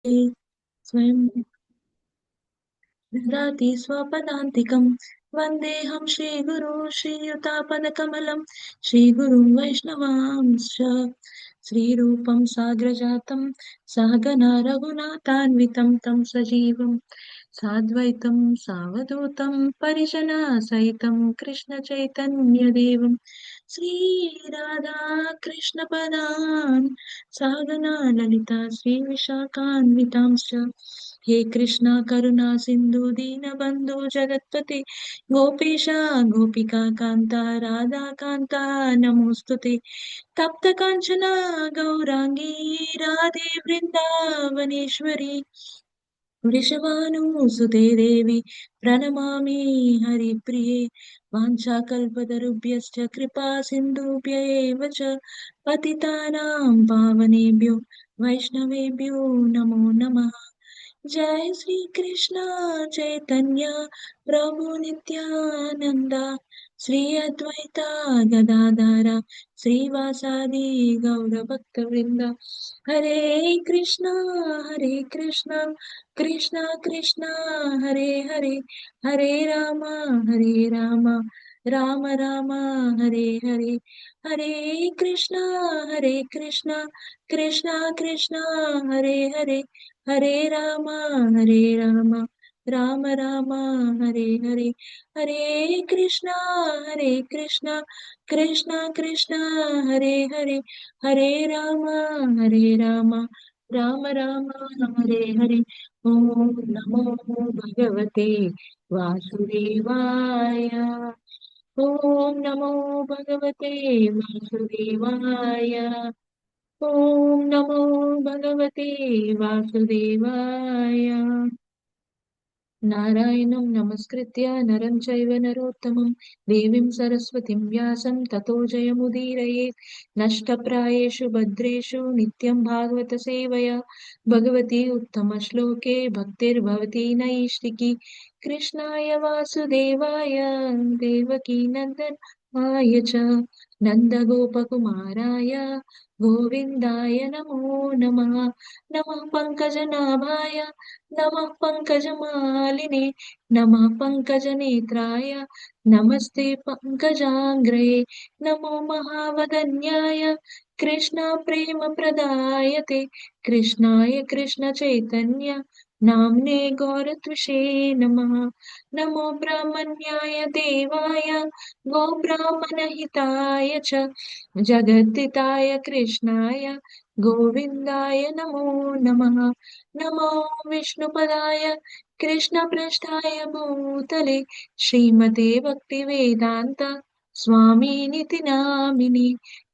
स्वयं ददाति स्वपदान्तिकं। वन्देऽहं श्रीगुरो श्रीयुतापदकमलं श्रीगुरुं वैष्णवांश्च श्रीरूपं साग्रजातं सहगना रघुनाथान्वितं तं सजीवं साद्वैतं सावधूतं परिजनसहितं कृष्णचैतन्यदेवं श्रीराधा कृष्णपदान् सहगना ललिता श्रीविशाखान्वितांश्च। हे कृष्णा करुणा सिंधु दीनबंधु जगत्पते गोपेश गोपिका कांता राधा कांता नमोस्तुते तप्त कांचना गौरांगी राधे वृंदावनेश्वरी वृषभानुसुते देवी प्रणमामि हरिप्रिये वाञ्छाकल्पतरुभ्यश्च कृपा सिन्धुभ्य एव च पतितानां पावनेभ्यो वैष्णवेभ्यो नमो नमः। जय श्री कृष्ण चैतन्य प्रभु नित्यानंदा श्री अद्वैता गदाधरा श्रीवासादि गौर भक्त वृंदा हरे कृष्णा कृष्णा कृष्णा हरे हरे हरे राम राम राम हरे हरे हरे कृष्णा कृष्णा कृष्णा हरे हरे हरे राम राम हरे हरे हरे कृष्णा कृष्णा कृष्णा हरे हरे हरे राम राम हरे हरे ओम नमो भगवते वासुदेवाय ओम नमो भगवते वासुदेवाय ओम नमो भगवते वासुदेवाय नारायणं नमस्कृत्य नरं चैव नरोत्तमं देवीं सरस्वतीं व्यासं ततो जयमुदीरयेत् नष्टप्रायेषु भद्रेषु नित्यं भागवत सेवया भगवती उत्तमश्लोके भक्तिर्भवती नैष्टिकी कृष्णाय वासुदेवाय देवकीनन्दनाय च नन्दगोपकुमाराय गोविन्दाय नमो नमः नमः पङ्कजनाभाय नमः पङ्कजमालिने नमः पङ्कजनेत्राय नमस्ते पङ्कजाङ्ग्रे नमो महावदन्याय कृष्णप्रेमप्रदायते कृष्णाय कृष्णचैतन्य नाम्ने गौरत्विषे नमः नमो ब्रह्मण्याय देवाय गोब्राह्मणहिताय च जगद्दिताय कृष्णाय गोविन्दाय नमो नमः नमो विष्णुपदाय कृष्णपृष्ठाय भूतले श्रीमते भक्तिवेदान्त स्वामिनिति नामिनि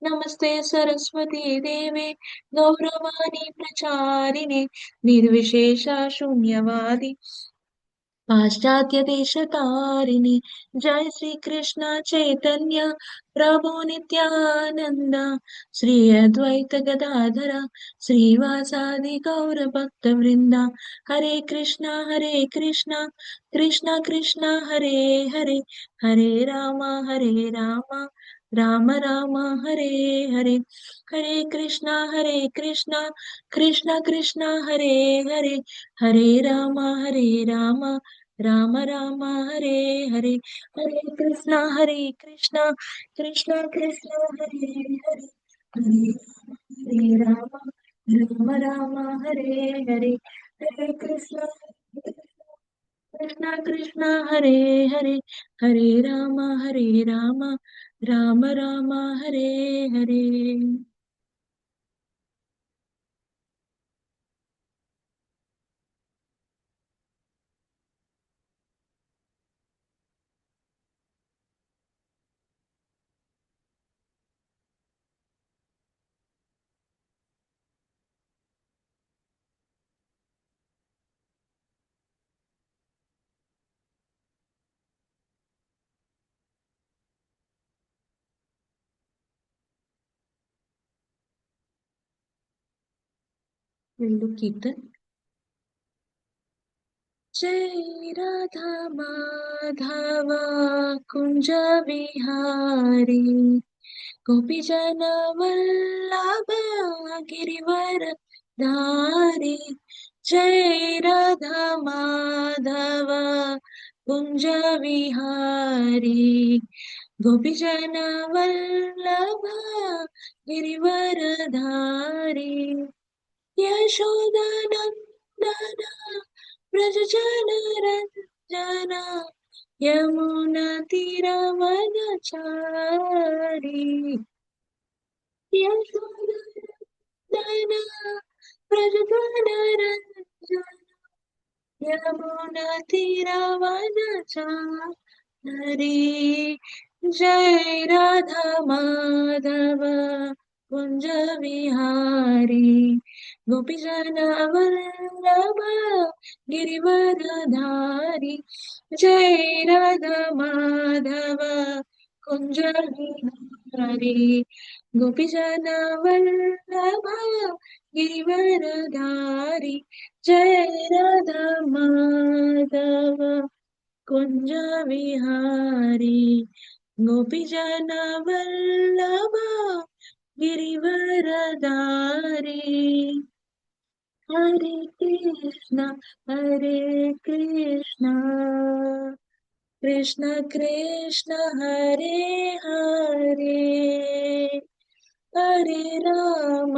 नमस्ते सरस्वती देवे गौरवाणी प्रचारिणे निर्विशेषा शून्यवादी पाश्चात्यदेशतारिणि जय श्री कृष्ण चैतन्य प्रभु नित्यानंद श्री अद्वैत गदाधर श्रीवासादि गौर भक्त वृंदा हरे कृष्णा कृष्णा कृष्णा हरे हरे हरे राम राम हरे हरे हरे कृष्णा कृष्णा कृष्णा हरे हरे हरे राम राम हरे हरे हरे कृष्णा कृष्णा कृष्णा हरे हरे हरे राम हरे हरे हरे कृष्णा हरे हरे हरे राम हरे हरे। Will कीर्तन जय राधा माधव कुंज बिहारी गोपी जन वल्लभ गिरिवर धारी जय राधा माधव कुंज विहारी गोपीजन वल्लभ गिरिवरधारी यशोदानन्दन व्रजजन रञ्जन यमुनातीरवनचारी यशोदानन्दन व्रजजन रञ्जन यमुनातीरवनचारी जय राधा माधव कुंज विहारी गोपीजन वल्लभ गिरिवरधारी जय राधा माधव कुंज विहारी गोपीजन वल्लभ गिरिवरधारी जय राधा माधव कुंज विहारी गोपीजन वल्लभ गिरिवरधारी हरे Krishna Krishna Krishna Hare Hare Hare Ram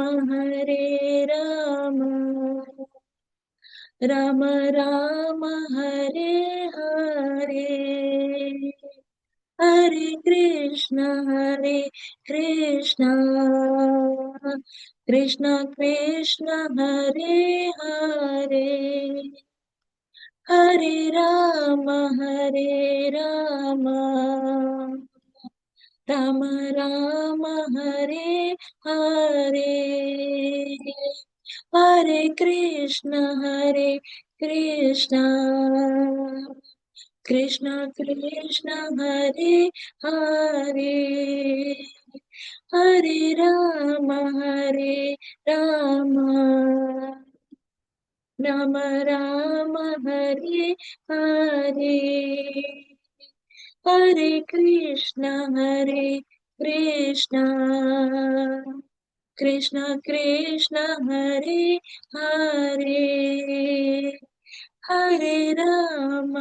Ram Ram Hare Hare Hare Krishna Krishna Krishna Krishna Hare Hare Hare Ram Ram Ram Hare Hare Hare Krishna Krishna Krishna Hare Hare Hare Ram Ram Ram Hare Hare Hare Krishna Krishna Krishna Hare Hare Hare Ram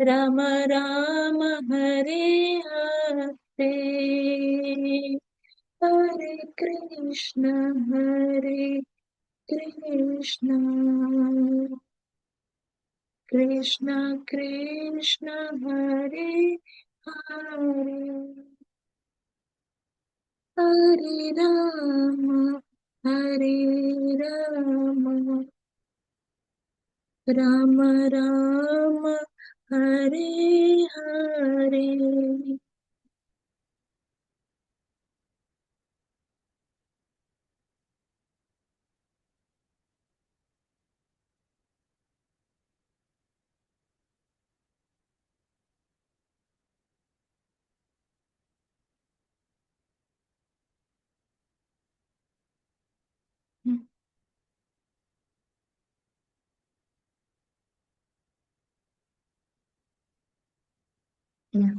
Ram Ram Hare Hare Hare Krishna Krishna Krishna Hare Hare Hare Hare Ram Ram Ram Hare Hare Yeah.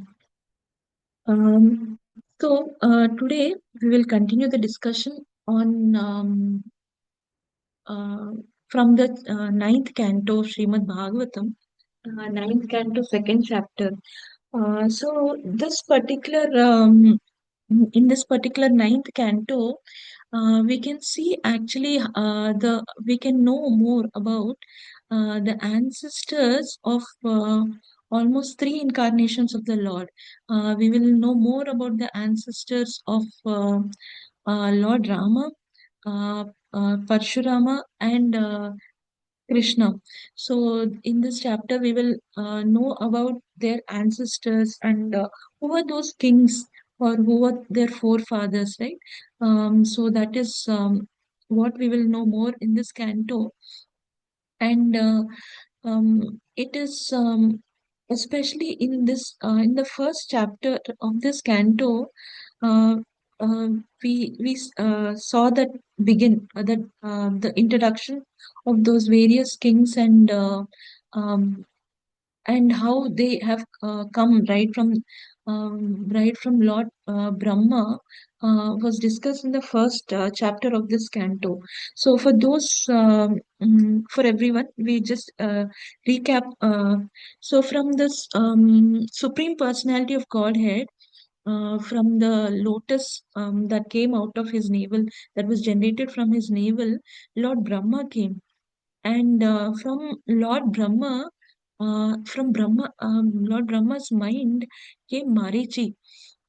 Um, Today we will continue the discussion on uh, from the ninth canto of Srimad Bhagavatam, ninth canto, second chapter. This particular in this particular ninth canto, we can see actually the we can know more about the ancestors of almost three incarnations of the Lord. We will know more about the ancestors of Lord Rama, uh, Parshurama, and Krishna. So, in this chapter, we will know about their ancestors and who were those kings or who were their forefathers, right? So, that is what we will know more in this canto. And it is especially in the first chapter of this canto, uh, uh, we saw that begin that the introduction of those various kings and um, and how they have come right from Lord Brahma was discussed in the first chapter of this canto. So for those for everyone, we just recap. So from this Supreme Personality of Godhead, from the lotus that came out of his navel, that was generated from his navel, Lord Brahma came. And from Brahma, Lord Brahma's mind came Marichi.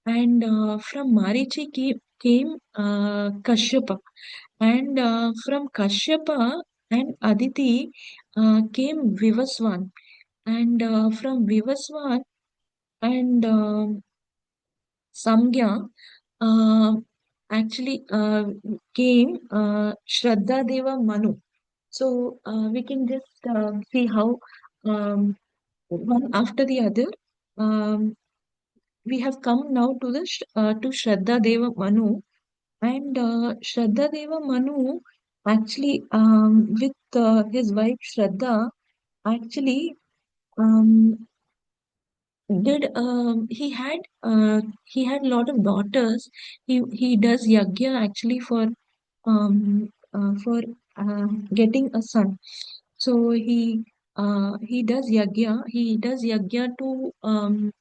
And from Marichi came Kashyapa. And from Kashyapa and Aditi came Vivaswan. And from Vivaswan and Samgya uh, actually came Shraddha Deva Manu. So we can just see how um, one after the other we have come now to to Shraddha Deva Manu, and Shraddha Deva Manu actually with his wife Shraddha actually um, did he had a lot of daughters. He does yagya actually for getting a son. So he does yagya. He does yagya to um,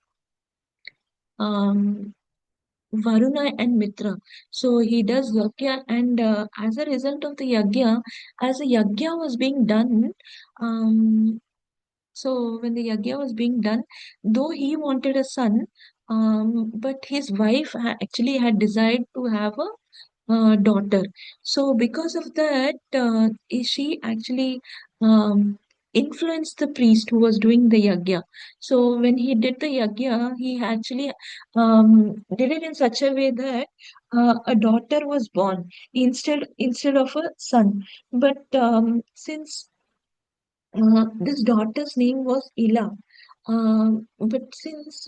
Varuna and Mitra. So he does yagya, and as a result of the yagya, as the yagya was being done, um, so when the yagya was being done, though he wanted a son, but his wife actually had desired to have a daughter. So because of that, she actually um, influenced the priest who was doing the yagya. So when he did the yagya, he actually did it in such a way that a daughter was born instead of a son. But since this daughter's name was Ila, but since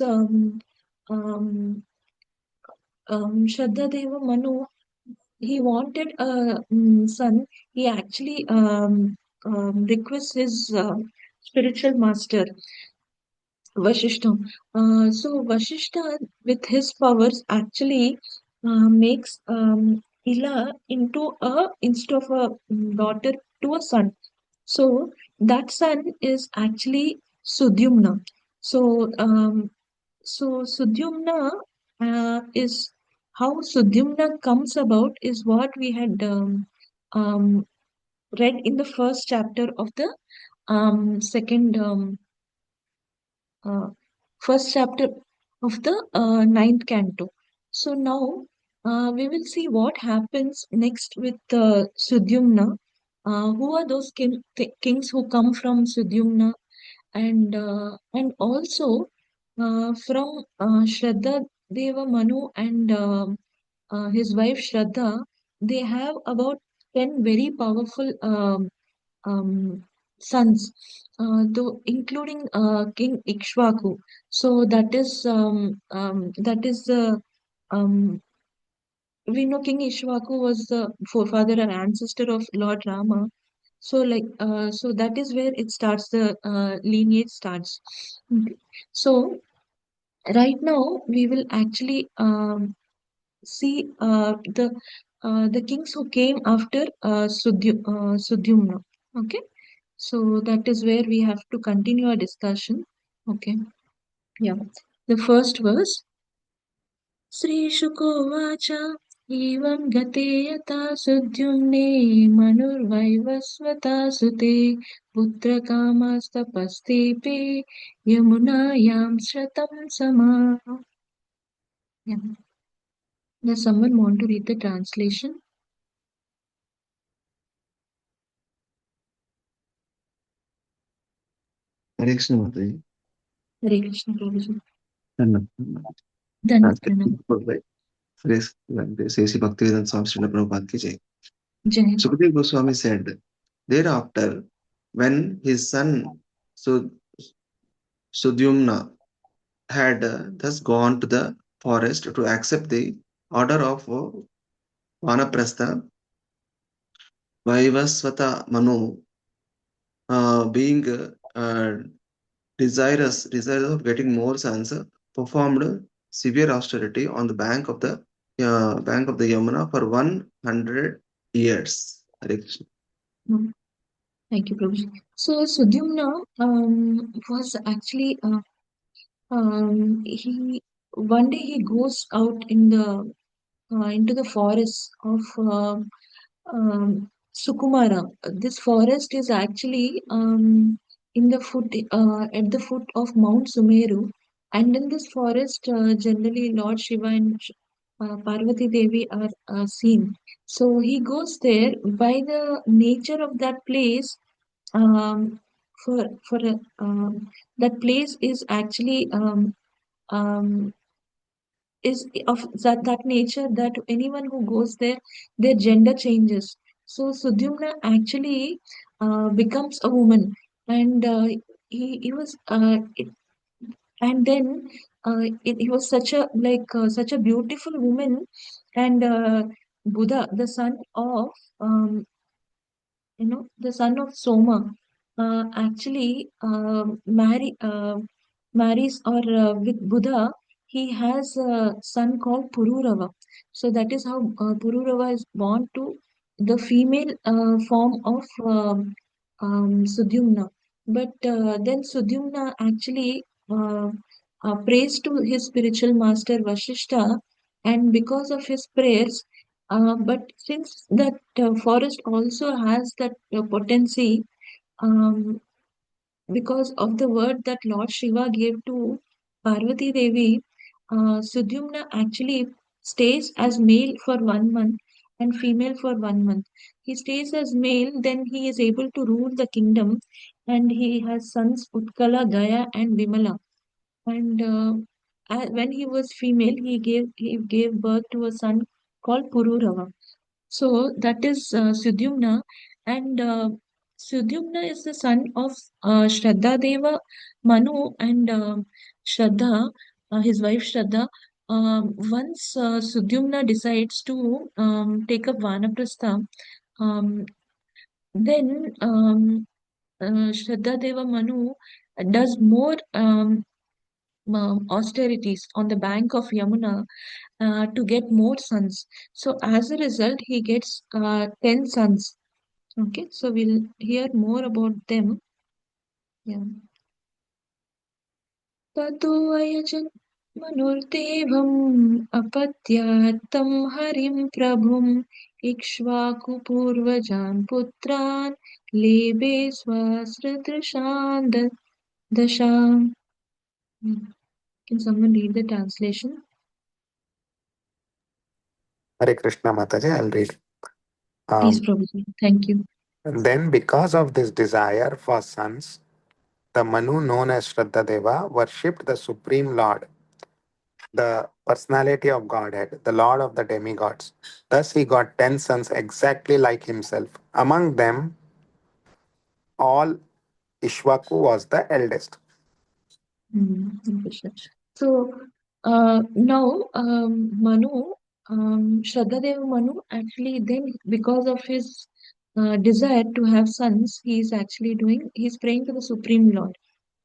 Shraddha Deva Manu he wanted a son. He actually requests his spiritual master Vashishta. So Vashishta, with his powers, actually makes Ila into a instead of a daughter to a son. So that son is actually Sudyumna. So Sudyumna is how Sudyumna comes about is what we had um, read in the first chapter of the second uh, first chapter of the ninth canto. So now we will see what happens next with Sudyumna. Who are those kings who come from Sudyumna, and also from Shraddha Deva Manu and his wife Shraddha, they have about 10 very powerful um, sons, though including King Ikshvaku. So that is the um, we know King Ishwaku was the forefather and ancestor of Lord Rama. So so that is where it starts. The lineage starts. Okay. So right now we will actually see the kings who came after Sudyumna. Okay. So that is where we have to continue our discussion. Okay. Yeah. The first verse. श्रीशुकोवाच एवं गते यथा सुद्युम्ने मनुर्वैवस्वता सुते पुत्रकामस्तपस्तेऽपि यमुनायां श्रतं समाः. Yeah. Does someone want to read the translation? Hare Krishna Mataji. Hare Krishna Prabhuji. Dhanna. Dhanam. Sesi Bhaktivedanta Swami Srila Prabhupada ki jai. Jai. Sukadeva Goswami said, thereafter, when his son Sudyumna had thus gone to the forest to accept the order of Vanaprastha, Vaivasvata Manu, being desirous of getting more sons, performed severe austerity on the bank of the Yamuna for 100 years. Hare Krishna. Mm. Thank you, Prabhuji. So Sudyumna was actually he one day he goes out in the into the forest of Sukumara. This forest is actually in the foot at the foot of Mount Sumeru, and in this forest, generally Lord Shiva and Parvati Devi are seen. So he goes there by the nature of that place. Um, for that place is actually um, is of that nature that anyone who goes there, their gender changes. So Sudyumna actually becomes a woman, and he was and then he was such a such a beautiful woman, and Buddha, the son of the son of Soma, actually marries or with Buddha, he has a son called Pururava. So that is how Pururava is born to the female form of Sudyumna. But then Sudyumna actually prays to his spiritual master Vashishta, and because of his prayers, but since that forest also has that potency, um, because of the word that Lord Shiva gave to Parvati Devi, Sudyumna actually stays as male for 1 month and female for 1 month. He stays as male, then he is able to rule the kingdom, and he has sons Utkala, Gaya, and Vimala. And when he was female, he gave birth to a son called Pururava. So that is Sudyumna, and Sudyumna is the son of Shraddha Deva Manu and Shraddha, his wife Shraddha. Once Sudyumna decides to take up Vanaprastha, um, then Shraddha Deva Manu does more austerities on the bank of Yamuna to get more sons. So as a result, he gets 10 sons. Okay, so we'll hear more about them. Yeah. ततो अयजन् मनुर्देवम् अपत्यात्तं हरिं प्रभुम् इक्ष्वाकुपूर्वजान् पुत्रान् लेभे स्वसृदृशान् दशाम्. Can someone read the translation? Hare Krishna Mataji, I'll read. Please, Um, Prabhuji. Thank you. then, because of this desire for sons, the Manu known as Shraddha worshipped the Supreme Lord, the personality of Godhead, the Lord of the demigods. Thus, he got 10 sons exactly like himself. Among them, all Ishwaku was the eldest. Understood. So now Manu, Shraddhadev Manu, actually then because of his desire to have sons, he's praying to the Supreme Lord,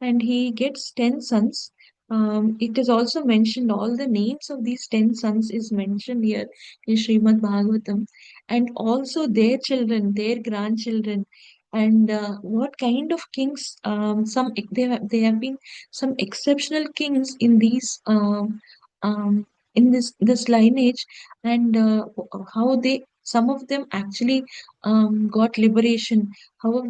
and he gets 10 sons. It is also mentioned, all the names of these 10 sons is mentioned here in Srimad Bhagavatam, and also their children, their grandchildren, and what kind of kings, they have been some exceptional kings in these in this lineage, and how they some of them actually got liberation, how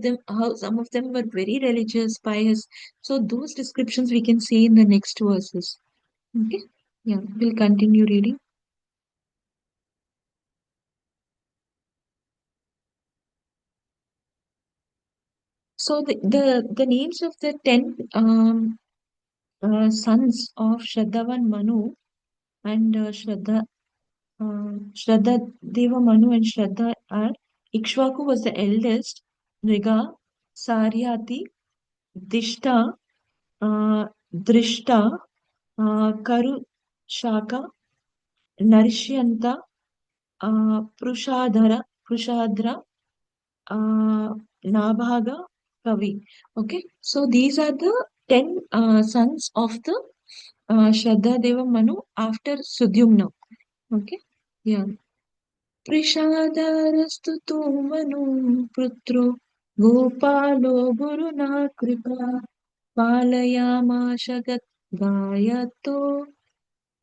some of them were very religious, pious. So those descriptions we can see in the next verses. Okay, yeah, we'll continue reading. So the names of the 10 sons of Shraddhavan Manu and Shraddha Deva Manu and Shraddha are Ikshvaku was the eldest, Riga, Saryati, Dishta, Drishta, Karu Shaka, Narishyanta, Prushadra, uh, Nabhaga, Kavi. Okay, so these are the 10 sons of the Shraddha Deva Manu after Sudyumna. Okay, yeah. Prishadarastu tu Manu Putro Gopalo Guruna Kripa Palayamashagat Gayato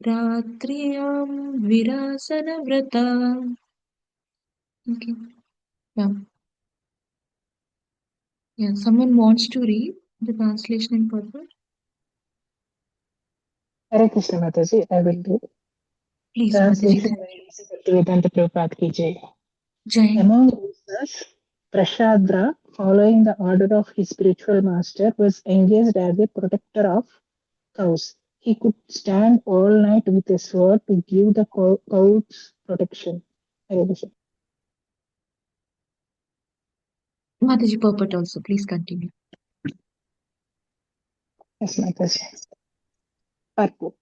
Ratriyam Virasana Vrata. Okay, yeah. Yeah, someone wants to read the translation in purpose? Hare Krishna Mataji, I will do. Please, Mataji. Translation by Sri Bhaktivedanta Prabhupada ki jai. Jai. Among listeners, Prashadra, following the order of his spiritual master, was engaged as a protector of cows. He could stand all night with a sword to give the cows protection. Hare Krishna. Mataji Purport also, please continue. Yes, Mataji. Purport.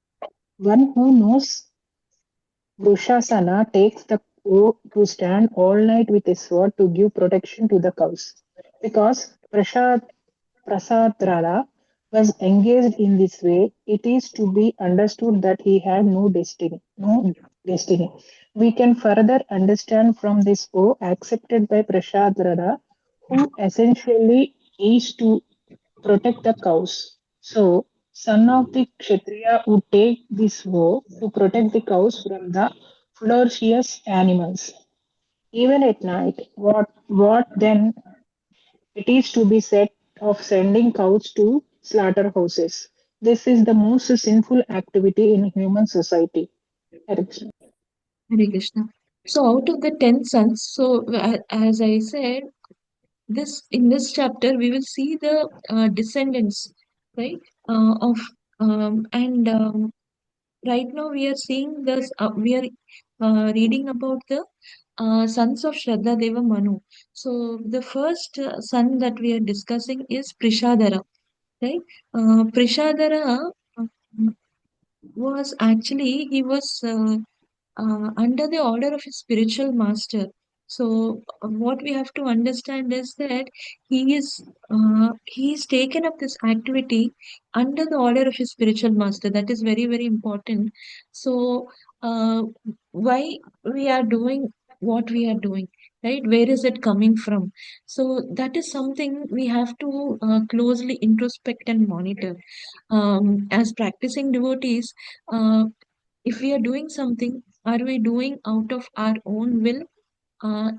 One who knows Vrushasana takes the oath to stand all night with a sword to give protection to the cows. Because Prasadrala was engaged in this way, it is to be understood that he had no destiny. No destiny. We can further understand from this oath accepted by Prasadrala, who essentially is to protect the cows. So, son of the Kshatriya would take this vow to protect the cows from the ferocious animals. Even at night, what then it is to be said of sending cows to slaughterhouses? This is the most sinful activity in human society. Hare Krishna. Hare Krishna. So out of the 10 sons, so as I said, this in this chapter we will see the descendants, right? Of and right now we are seeing this. We are reading about the sons of Shraddha Deva Manu. So the first son that we are discussing is Prishadara, right? Prishadara was actually he was under the order of his spiritual master. So what we have to understand is that he is taken up this activity under the order of his spiritual master. That is very very important. So uh, why we are doing what we are doing, right? Where is it coming from? So that is something we have to closely introspect and monitor. As practicing devotees, uh, if we are doing something, are we doing out of our own will?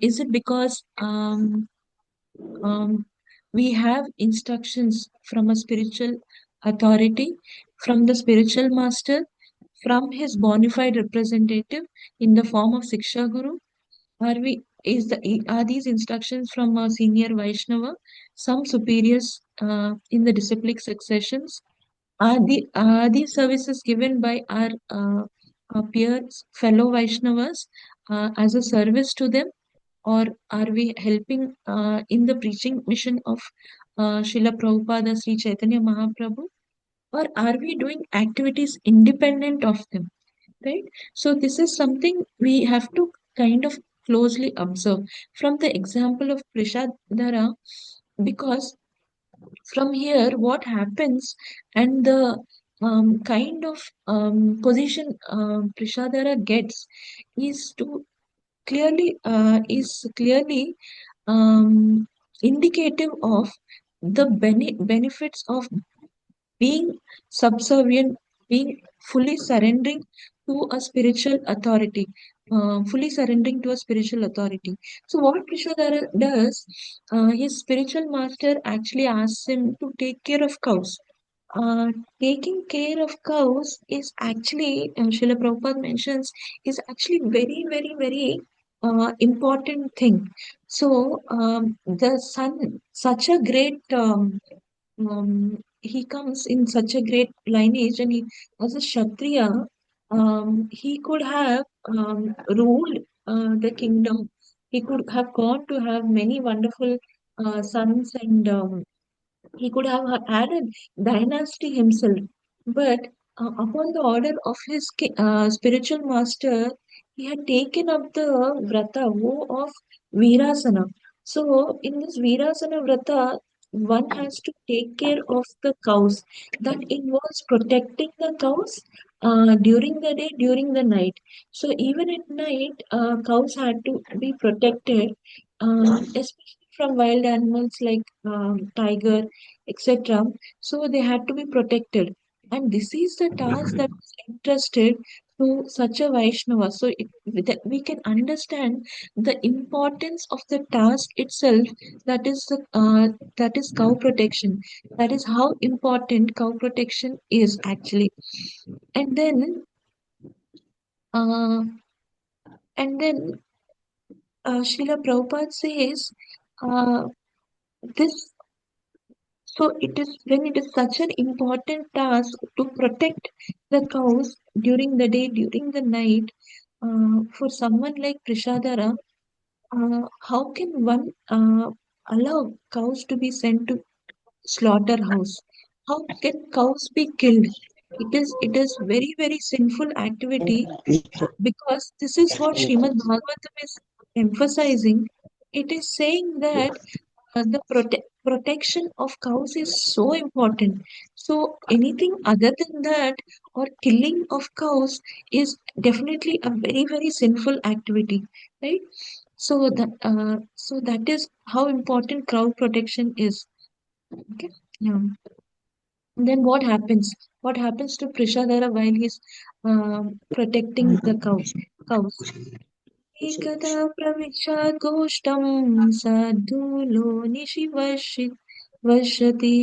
Is it because um, we have instructions from a spiritual authority, from the spiritual master, from his bona fide representative in the form of Siksha Guru? Are these instructions from a senior Vaishnava, some superiors in the disciplic successions? Are these services given by our peers, fellow Vaishnavas, as a service to them, or are we helping in the preaching mission of Srila Prabhupada, Sri Chaitanya Mahaprabhu, or are we doing activities independent of them? Right? So this is something we have to kind of closely observe from the example of Prishadhara, because from here what happens and the kind of position Prishadara gets is to clearly um, indicative of the benefits of being subservient, being fully surrendering to a spiritual authority, fully surrendering to a spiritual authority. So, what Prishadara does, his spiritual master actually asks him to take care of cows. Uh, Taking care of cows is actually, Srila Prabhupada mentions, is actually very, very, very important thing. So, the son, such a great he comes in such a great lineage, and he, as a Kshatriya, he could have ruled the kingdom. He could have gone to have many wonderful sons, and he could have had a dynasty himself. But upon the order of his spiritual master, he had taken up the vrata, vow of Virasana. So, in this Virasana vrata, one has to take care of the cows. That involves protecting the cows during the day, during the night. So even at night, cows had to be protected, especially from wild animals like tiger, etc. So they had to be protected, and this is the task that was entrusted to such a Vaishnava. So that we can understand the importance of the task itself. That is that is cow protection. That is how important cow protection is actually. And then, uh, and then Srila Prabhupada says, uh, this. So it is when it is such an important task to protect the cows during the day, during the night, for someone like Prishadara, how can one allow cows to be sent to slaughterhouse? How can cows be killed? It is very sinful activity, because this is what Srimad Bhagavatam is emphasizing. It is saying that the protection of cows is so important. So anything other than that, or killing of cows, is definitely a very sinful activity, right? So that is how important cow protection is. Okay. Yeah. Then what happens? What happens to Prishadara while he's protecting the cows? एकदा प्रविशाद्गोष्ठं साधुलो वसति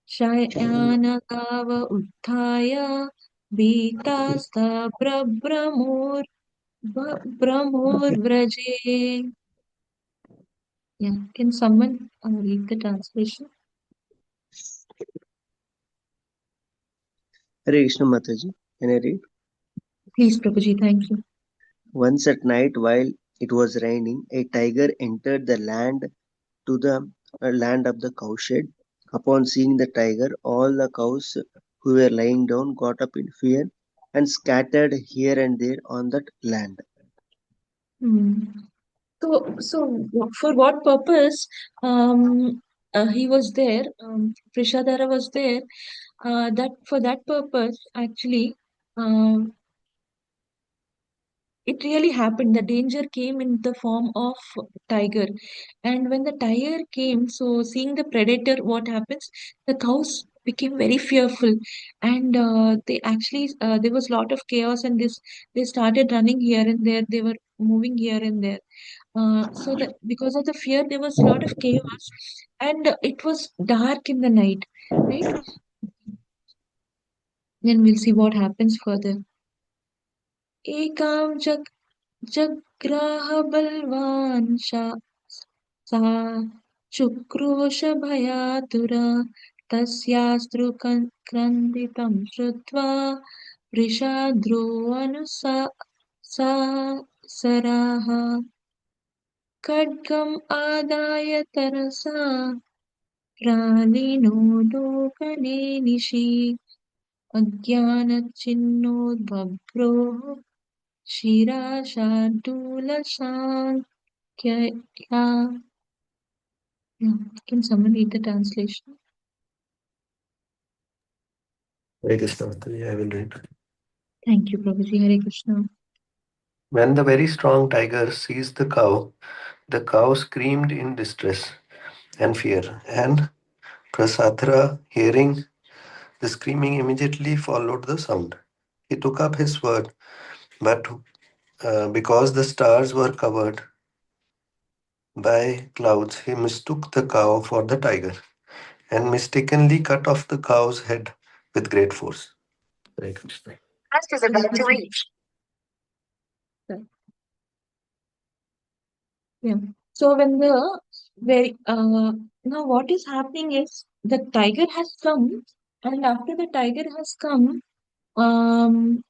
शयानगाव उत्थाय भीतास्ता ब्रह्मोर्व्रजे. Yeah, can someone read the translation? Hare Krishna Mataji, can I read? Please, Prabhuji, thank you. Once at night, while it was raining, a tiger entered the land to the land of the cowshed. Upon seeing the tiger, all the cows who were lying down got up in fear and scattered here and there on that land. Hmm. So for what purpose he was there? Prishadara was there. That for that purpose, actually, um, it really happened. The danger came in the form of tiger, and when the tiger came, so seeing the predator, what happens? The cows became very fearful, and they actually there was a lot of chaos, and this they started running here and there. They were moving here and there. So that because of the fear, there was a lot of chaos, and it was dark in the night, right? Then we'll see what happens further. Ekam जग्राह बलवान् सा शुक्रोशभयातुरा तस्यास्त्रु क्रन्दितं श्रुत्वा वृषाद्रोऽनुसासराः खड्गम् आदाय तरसा प्रालिनो लोकनेनिशि अज्ञानचिन्नोद्बभ्रो शिराशार्दूलशाक्यया. Can someone read the translation? Hare Krishna, Mataji, I will read. Thank you, Prabhuji. Hare Krishna. When the very strong tiger seized the cow screamed in distress and fear, and Prasadra, hearing the screaming, immediately followed the sound. He took up his sword, but because the stars were covered by clouds, he mistook the cow for the tiger and mistakenly cut off the cow's head with great force. Hare Krishna. Fast is about to reach. Yeah. So when the very now what is happening is the tiger has come, and after the tiger has come, um,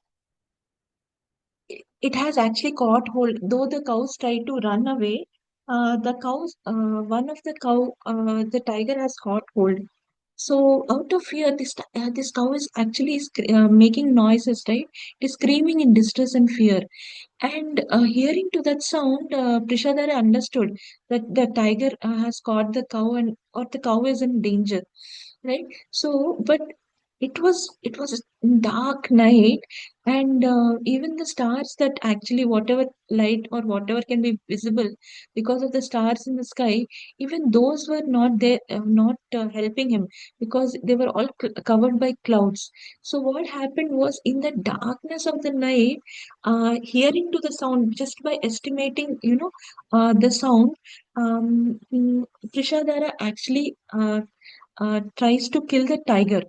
it has actually caught hold. Though the cows tried to run away, the cows, one of the cow, the tiger has caught hold. So out of fear, this cow is actually making noises, right? It is screaming in distress and fear. And hearing to that sound, Prishadara understood that the tiger has caught the cow and or the cow is in danger, right? So, but it was a dark night, and even the stars that actually whatever light or whatever can be visible because of the stars in the sky, even those were not there, not helping him because they were all covered by clouds. So what happened was in the darkness of the night, hearing to the sound just by estimating, the sound, Prishadara actually tries to kill the tiger.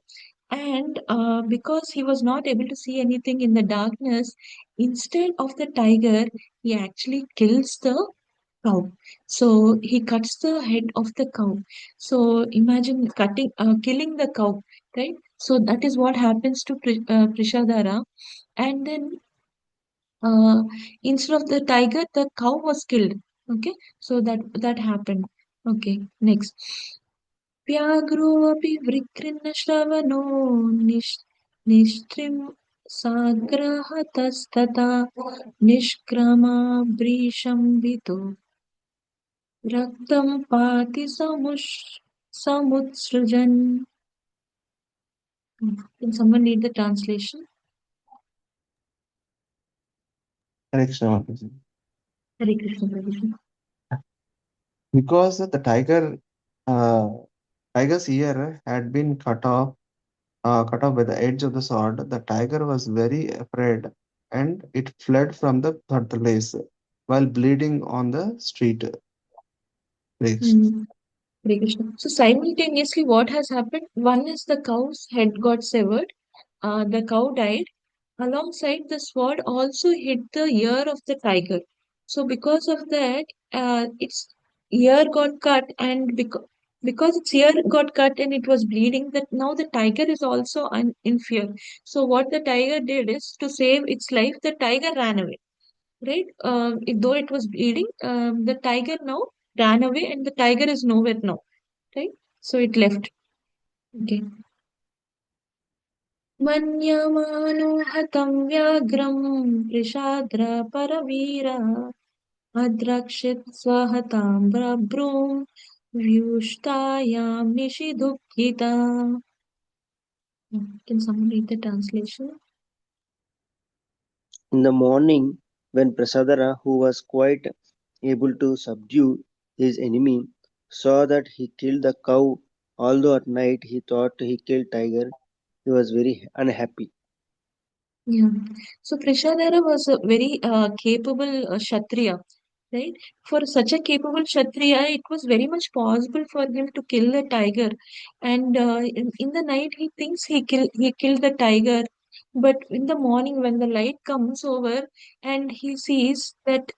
And because he was not able to see anything in the darkness, instead of the tiger, he actually kills the cow. So he cuts the head of the cow. So imagine killing the cow, right? So that is what happens to Prishadara. And then uh, instead of the tiger, the cow was killed. Okay, so that happened. Okay, next. व्याघ्रोऽपि विकृन्नश्रवणो निष्ठिं साग्रहतस्तथा निष्क्रमाभृशंवितो रक्तं पाति समुत्सृजन्. Can someone read the translation? Hare Krishna, Mataji. Hare Krishna, Prabhuji. Because the tiger's ear had been cut off by the edge of the sword, the tiger was very afraid and it fled from the birthplace while bleeding on the street. Hare Krishna. Hare Krishna. So simultaneously, what has happened? One is the cow's head got severed. The cow died. Alongside, the sword also hit the ear of the tiger. So because of that, its ear got cut, and because its ear got cut and it was bleeding, that now the tiger is also in fear. So what the tiger did is to save its life, the tiger ran away. Right? Though it was bleeding, the tiger now ran away, and the tiger is nowhere now. Right? So it left. Okay. मन्यमानो हतं व्याघ्रं वृषाद्रपरवीरः अद्रक्षित् स्वहतां बभ्रूं व्युष्टायां निशिदुःखिता. Can someone read the translation? In the morning, when Prasadara, who was quite able to subdue his enemy, saw that he killed the cow, although at night he thought he killed tiger, he was very unhappy. Yeah. So Prishadara was a very capable Kshatriya, right? For such a capable Kshatriya, it was very much possible for him to kill the tiger. And in the night, he thinks he killed the tiger. But in the morning, when the light comes over and he sees that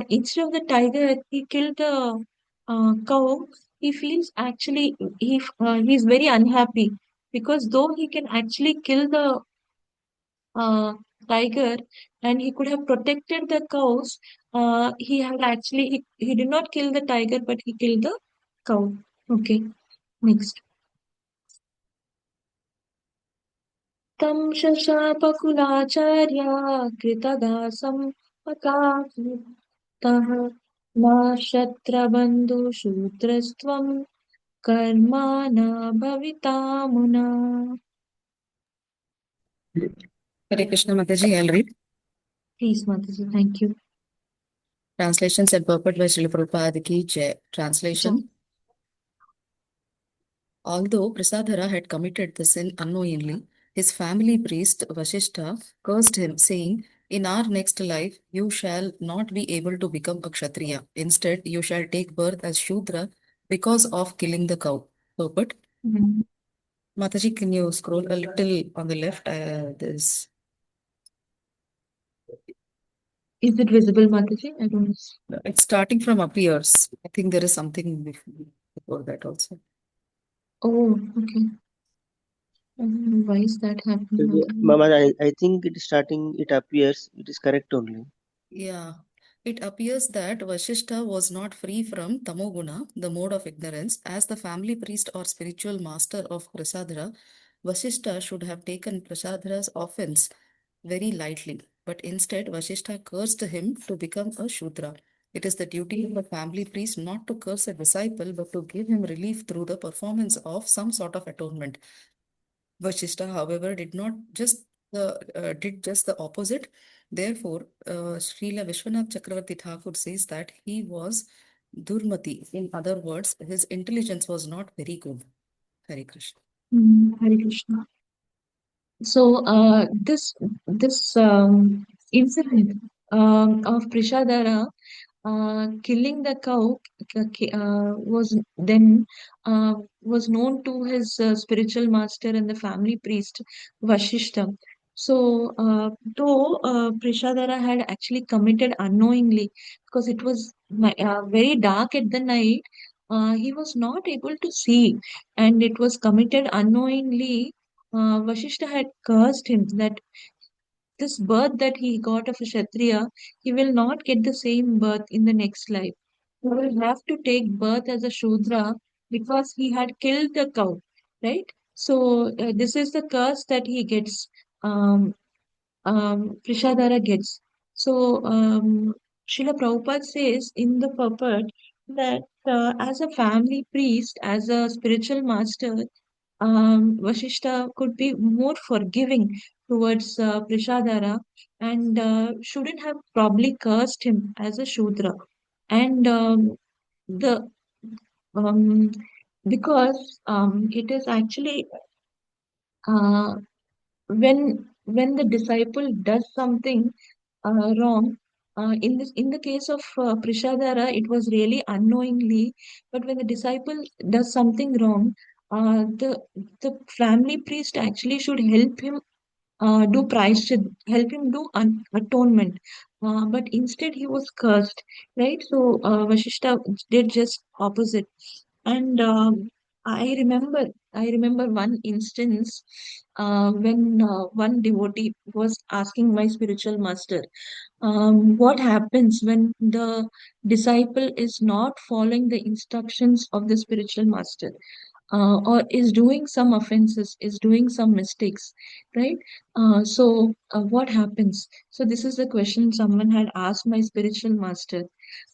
instead of the tiger, he killed the cow, he feels actually he's very unhappy because though he can actually kill the uh, tiger and he could have protected the cows, he had actually he did not kill the tiger but he killed the cow. Okay, next. तं शशापकुलाचार्या कृतदासं पकातः मा शत्रबन्धुशूद्रस्त्वं कर्मा न भविता मुना. Hare Krishna Mataji, I'll read. Please, Mataji, thank you. Translation said purport by Srila Prabhupada Ki Jai. Translation. Although Prasadhara had committed the sin unknowingly, his family priest Vasishtha cursed him, saying, "In our next life, you shall not be able to become a Kshatriya. Instead, you shall take birth as Shudra because of killing the cow." Purport. Mhm. Mataji, can you scroll a little on the left? There's Is it visible, Mataji? I don't know. It's starting from up ears. I think there is something before that also. Oh, okay. Why is that happening? Mama, I think it is starting, it appears, it is correct only. Yeah, It appears that Vashishta was not free from tamoguna, the mode of ignorance. As the family priest or spiritual master of Prasadhara, Vashishta should have taken Prasadhara's offense very lightly, but instead Vashishta cursed him to become a Shudra. It is the duty of a family priest not to curse a disciple, but to give him relief through the performance of some sort of atonement. Vashishta, however, did just the opposite. Therefore, Srila Vishwanath Chakravarti Thakur says that he was Durmati. In other words, his intelligence was not very good. Hare Krishna. Hare Krishna. So this incident of Prishadara killing the cow was then was known to his spiritual master and the family priest Vashishta. So though Prishadara had actually committed unknowingly because it was very dark at the night, he was not able to see, and it was committed unknowingly. Vashishta had cursed him that this birth that he got of a Kshatriya, he will not get the same birth in the next life. He will have to take birth as a Shudra because he had killed the cow, right? So this is the curse that he gets, Prishadara gets. So Srila Prabhupada says in the purport that as a family priest, as a spiritual master, Vashishta could be more forgiving towards Prishadara and shouldn't have probably cursed him as a Shudra. And the um, because it is actually uh, when the disciple does something wrong. In the case of Prishadara, it was really unknowingly. But when the disciple does something wrong, the family priest actually should help him do prayashchit, help him do atonement. But instead, he was cursed, right? So Vashishta did just opposite. And I remember one instance when one devotee was asking my spiritual master, what happens when the disciple is not following the instructions of the spiritual master, or is doing some offenses, is doing some mistakes, right? So, what happens? So, this is the question someone had asked my spiritual master.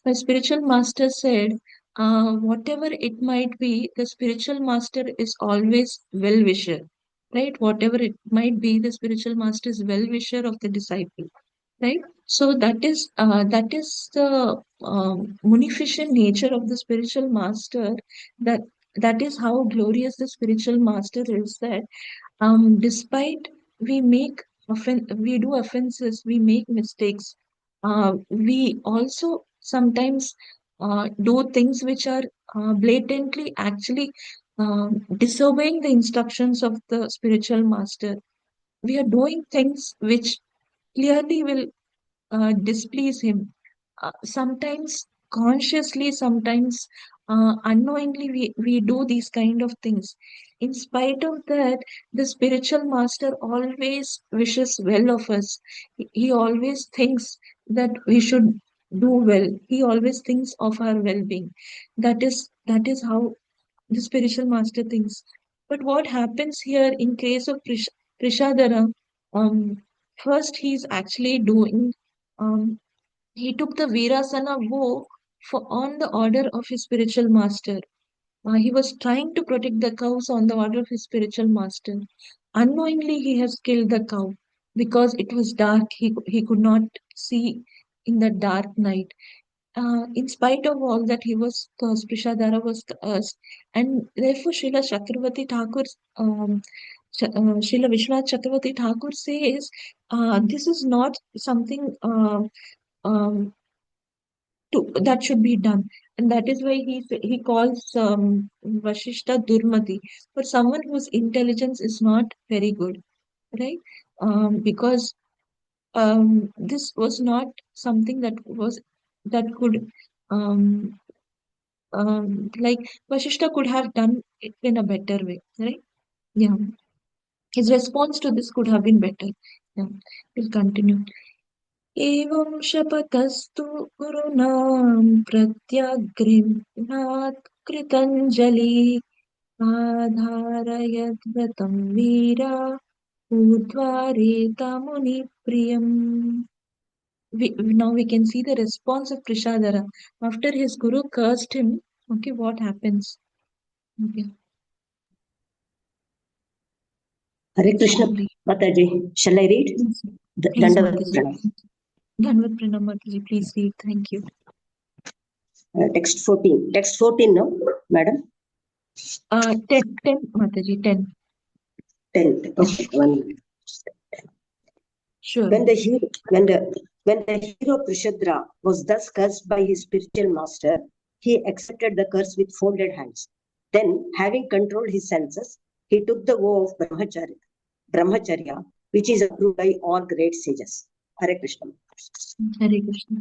My spiritual master said, whatever it might be, the spiritual master is always well wisher, right? Whatever it might be, the spiritual master is well wisher of the disciple, right? So that is the munificent nature of the spiritual master. that that is how glorious the spiritual master is, that despite we make we do offenses, we make mistakes, we also sometimes do things which are blatantly actually disobeying the instructions of the spiritual master. We are doing things which clearly will displease him. Sometimes consciously, sometimes unknowingly, we do these kind of things. In spite of that, the spiritual master always wishes well of us. He always thinks that we should do well. He always thinks of our well-being. That is how the spiritual master thinks. But what happens here in case of Prishadara? Um, First, he's actually doing. He took the Virasana vow for on the order of his spiritual master. He was trying to protect the cows on the order of his spiritual master. Unknowingly, he has killed the cow because it was dark. He could not see in the dark night. In spite of all that, he was cursed. Prishadara was cursed, and therefore Srila Chakravarti Thakur, Srila Vishwanath Chakravarti Thakur says, this is not something um, that should be done, and that is why he calls Vashishta Durmati, for someone whose intelligence is not very good, right? Because this was not something that could um, like Vashishta could have done it in a better way, right? Yeah, his response to this could have been better. Yeah, we'll continue. एवं शपथस्तु गुरूणां प्रत्यागृह्णात् कृतञ्जलि आधारयद्व्रतं वीरा ऊर्ध्वारेतमुनिप्रियम्. Now we can see the response of Prishadara. After his guru cursed him, okay, what happens? Okay, Hare Krishna Shamli. Mataji, shall I read? Please, please, Dandavat Mataji. Pranam. Dhanvat Pranam, Mataji. Please read. Thank you. Text 14. Text 14, no, madam? 10, Mataji, 10. 10. Okay, one minute. Sure. When the hero Prishadra was thus cursed by his spiritual master, he accepted the curse with folded hands. Then, having controlled his senses, he took the vow of brahmacharya, which is approved by all great sages. Hare Krishna. Hare Krishna.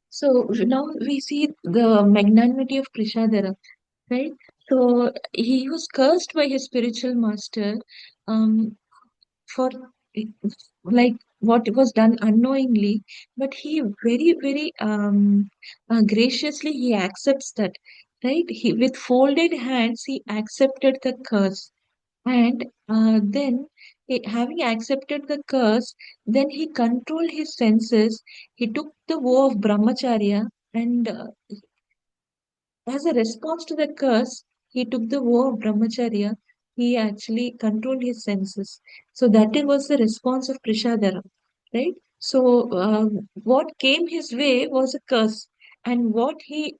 So now we see the magnanimity of Prishadara, right? So he was cursed by his spiritual master um, for like what was done unknowingly, but he very graciously he accepts that, right? He with folded hands he accepted the curse, and then having accepted the curse, then he controlled his senses. He took the vow of brahmacharya, and as a response to the curse, he took the vow of brahmacharya. He actually controlled his senses. So that was the response of Prishadara, right? So what came his way was a curse, and what he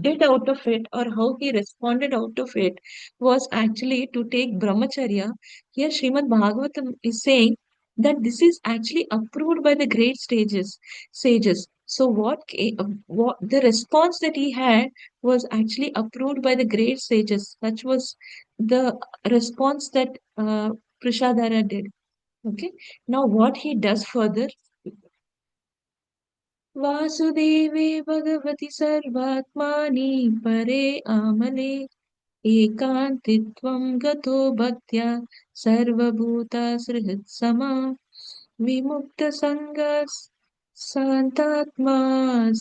did out of it, or how he responded out of it, was actually to take brahmacharya. Here Srimad Bhagavatam is saying that this is actually approved by the great sages. So what the response that he had was actually approved by the great sages. Such was the response that Prishadara did. Okay. Now what he does further, वासुदेवे भगवति सर्वात्मानि परे आमले एकान्तित्वं गतो भक्त्या सर्वभूतसृहृत्समा विमुक्तसङ्गः शान्तात्मा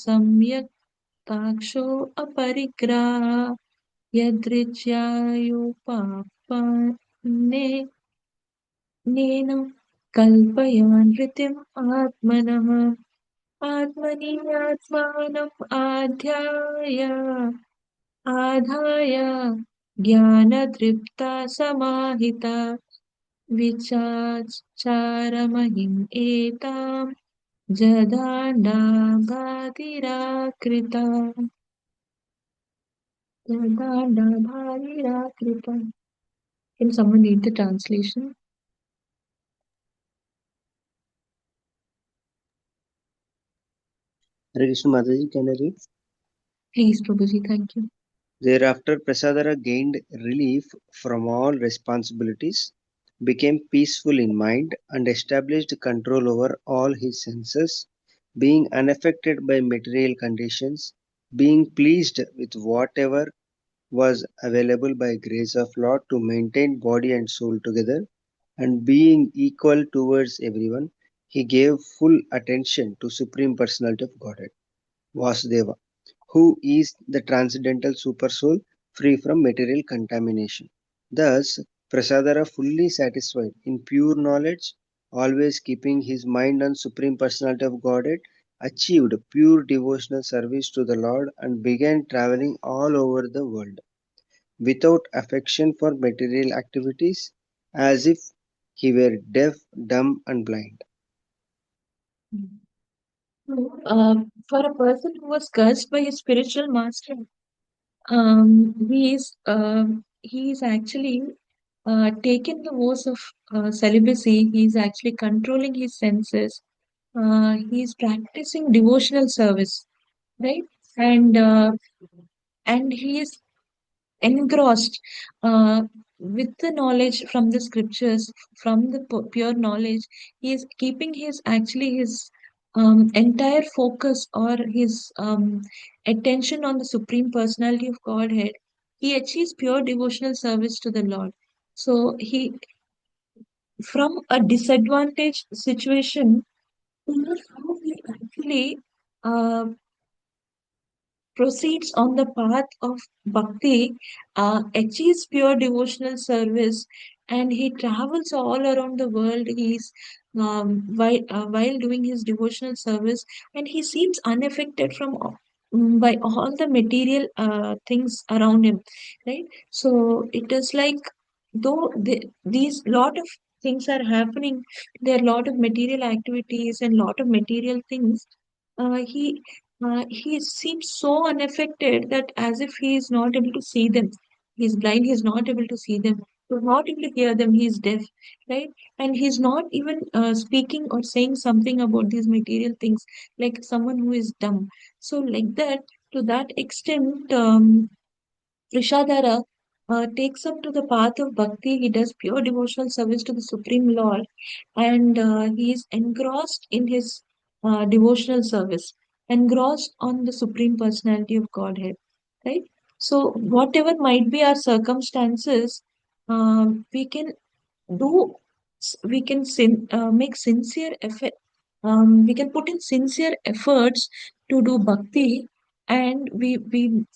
सम्यक् ताक्षो अपरिग्रह यदृच्छायोपापन्ने नेन कल्पयान् ऋतिम् आत्मनः आत्मनि आत्मानम् आधाय ज्ञानतृप्ता समाहिता विचाचारमहिम् एताम् जदाण्डाभातिराकृता जदाण्डाभातिराकृता. Can someone read the translation? Hare Krishna Mataji, can I read? Please, Prabhuji, thank you. Thereafter, Prasadara gained relief from all responsibilities, became peaceful in mind, and established control over all his senses, being unaffected by material conditions, being pleased with whatever was available by grace of Lord to maintain body and soul together, and being equal towards everyone, he gave full attention to Supreme Personality of Godhead, Vasudeva, who is the transcendental supersoul free from material contamination. Thus, Prasadara, fully satisfied in pure knowledge, always keeping his mind on Supreme Personality of Godhead, achieved pure devotional service to the Lord and began traveling all over the world without affection for material activities, as if he were deaf, dumb, and blind. So, for a person who was cursed by his spiritual master, he is actually taken the vows of celibacy. He is actually controlling his senses. He is practicing devotional service, right? And he is engrossed with the knowledge from the scriptures, from the pure knowledge. He is keeping his entire focus, or his attention, on the Supreme Personality of Godhead. He achieves pure devotional service to the Lord. So he, from a disadvantaged situation, actually uh, proceeds on the path of bhakti, achieves pure devotional service, and he travels all around the world. He's while doing his devotional service, and he seems unaffected from by all the material things around him, right? So it is like though these lot of things are happening, there are a lot of material activities and lot of material things. He seems so unaffected that as if he is not able to see them. He's blind, he's not able to see them, he's not able to hear them, he's deaf, right? And he's not even speaking or saying something about these material things like someone who is dumb. So, like that, to that extent, Prishadhara takes up to the path of bhakti. He does pure devotional service to the Supreme Lord, and he is engrossed in his devotional service, engrossed on the Supreme Personality of Godhead, right? So, whatever might be our circumstances, we can do, we can make sincere effort, we can put in sincere efforts to do bhakti, and we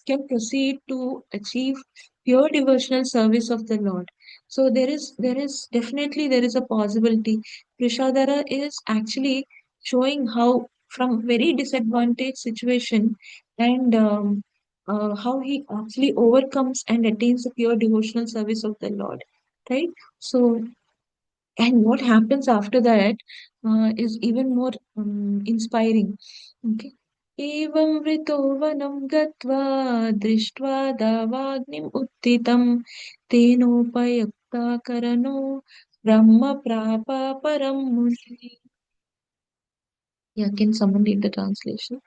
can proceed to achieve pure devotional service of the Lord. So there is definitely there is a possibility. Prishadara is actually showing how from very disadvantaged situation, and how he actually overcomes and attains the pure devotional service of the Lord, right? So, and what happens after that is even more inspiring. Okay. एवं वृतो वनं गत्वा दृष्ट्वा दावाग्निम् उत्थितं तेनोपयुक्ता करणो ब्रह्म प्राप परं मुनिः. Yeah, can someone read the translation?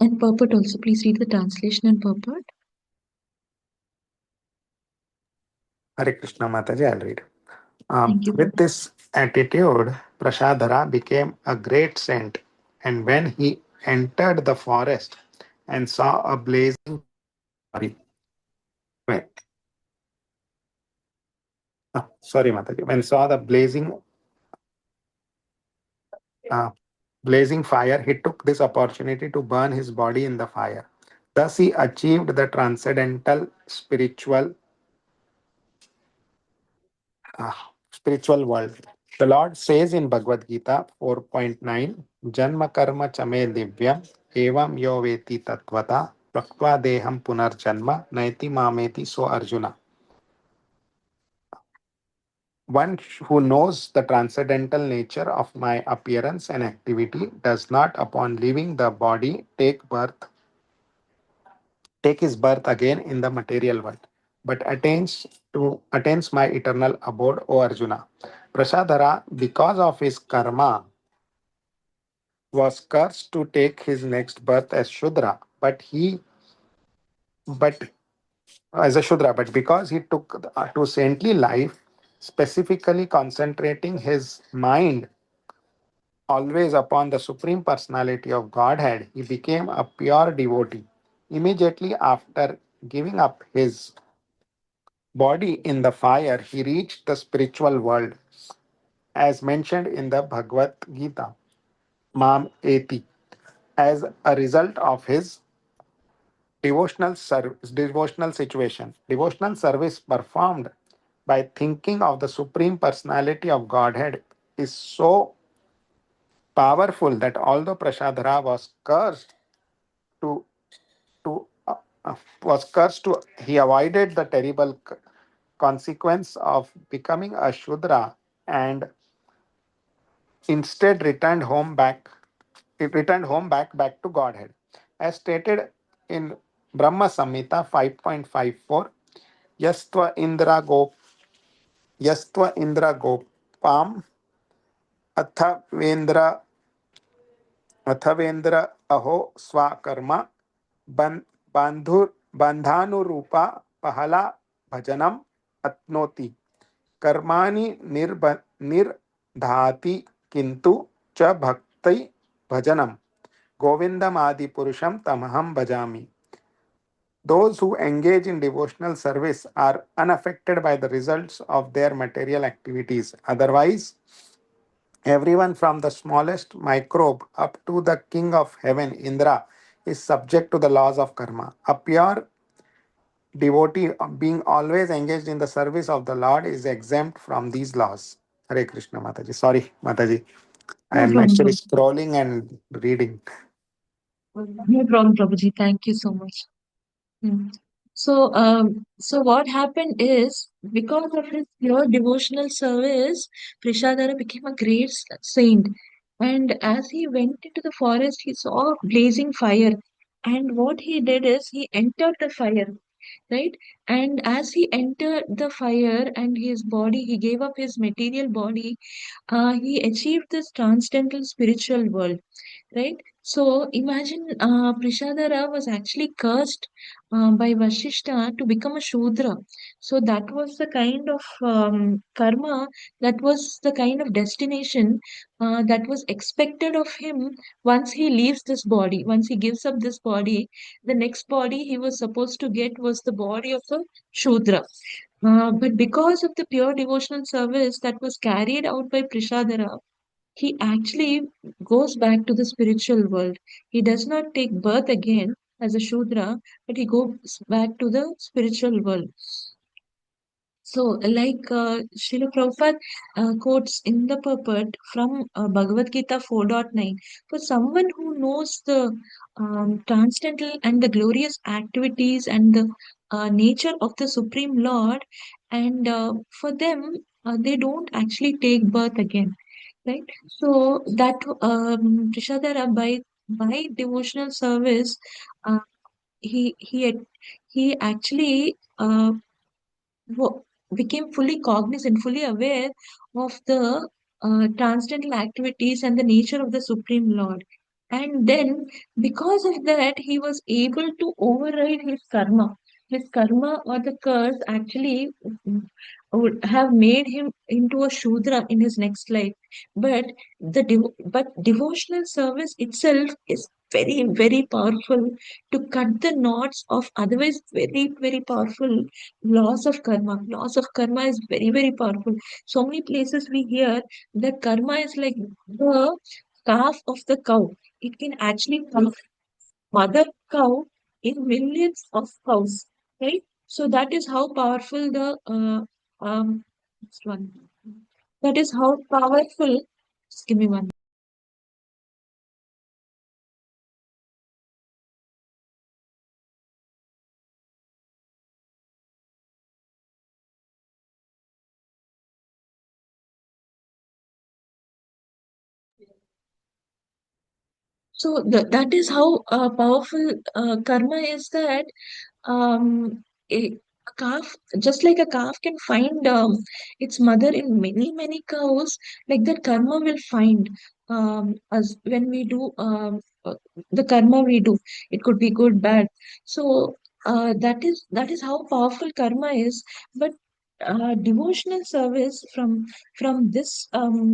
And purport also, please read the translation and purport. Hare Krishna Mataji, I'll read. Thank you. With this attitude, Prashadhara became a great saint, and when he entered the forest and saw a blazing sorry, when, sorry Mataji, when saw the uh, blazing fire, he took this opportunity to burn his body in the fire. Thus, he achieved the transcendental spiritual world. The Lord says in Bhagavad Gita 4.9, Janma karma chame divyam evam yo veti tatvata praktva deham punarjanma naiti mameti so Arjuna. One who knows the transcendental nature of my appearance and activity does not, upon leaving the body, take his birth again in the material world, but attains my eternal abode, O Arjuna. Prashadhara, because of his karma, was cursed to take his next birth as Shudra, but as a Shudra, but because he took to saintly life, specifically concentrating his mind always upon the Supreme Personality of Godhead, he became a pure devotee. Immediately after giving up his body in the fire, he reached the spiritual world, as mentioned in the Bhagavad Gita, Mam Eti, as a result of his devotional situation. Devotional service performed by thinking of the Supreme Personality of Godhead is so powerful that although Prashadhara to to was cursed to he avoided the terrible consequence of becoming a Shudra and instead returned home back to Godhead. As stated in Brahma Samhita 5.54, Yastva Indra Gop Yastva Indra Gopam Athavendra Athavendra Aho Swakarma Bandhanurupa Pahala Bhajanam Atnoti कर्माणि निर्धाति किंतु च भक्ति भजनम गोविंदमादि पुरुषम तमहम भजामि. Those who engage in devotional service are unaffected by the results of their material activities. Otherwise, Everyone from the smallest microbe up to the king of heaven, Indra, is subject to the laws of karma. A pure devotee, being always engaged in the service of the Lord, is exempt from these laws. Hare Krishna, Mataji. Sorry, Mataji. I No am problem. actually scrolling and reading. No problem, Prabhuji. Thank you so much. Mm. So what happened is, because of his pure devotional service, Prishadara became a great saint. And as he went into the forest, he saw blazing fire. And what he did is, he entered the fire, right? And as he entered the fire and his body, he gave up his material body, he achieved this transcendental spiritual world, right? So imagine Prishadara was actually cursed by Vashishta to become a Shudra. So that was the kind of karma, that was the kind of destination that was expected of him once he leaves this body. Once he gives up this body, the next body he was supposed to get was the body of a Shudra. But because of the pure devotional service that was carried out by Prishadara, he actually goes back to the spiritual world. He does not take birth again as a Shudra, but he goes back to the spiritual world. So, like Srila Prabhupada quotes in the purport from Bhagavad Gita 4.9, for someone who knows the transcendental and the glorious activities and the nature of the Supreme Lord, and for them, they don't actually take birth again, right? So that Prishadara, by devotional service, uh, he he had- he actually became fully cognizant, fully aware of the transcendental activities and the nature of the Supreme Lord. And then, because of that, he was able to override his karma. His karma or the curse actually would have made him into a Shudra in his next life. But but devotional service itself is very, very powerful to cut the knots of otherwise very, very powerful laws of karma. Laws of karma is very, very powerful. So many places we hear that karma is like the calf of the cow. It can actually calf mother cow in millions of cows, right? So that is how powerful the next one. That is how powerful. Just give me one. So that is how powerful karma is, that um, a calf, just like a calf can find its mother in many, many cows, like that karma will find us when we do the karma we do. It could be good, bad. So that is how powerful karma is. But devotional service, from this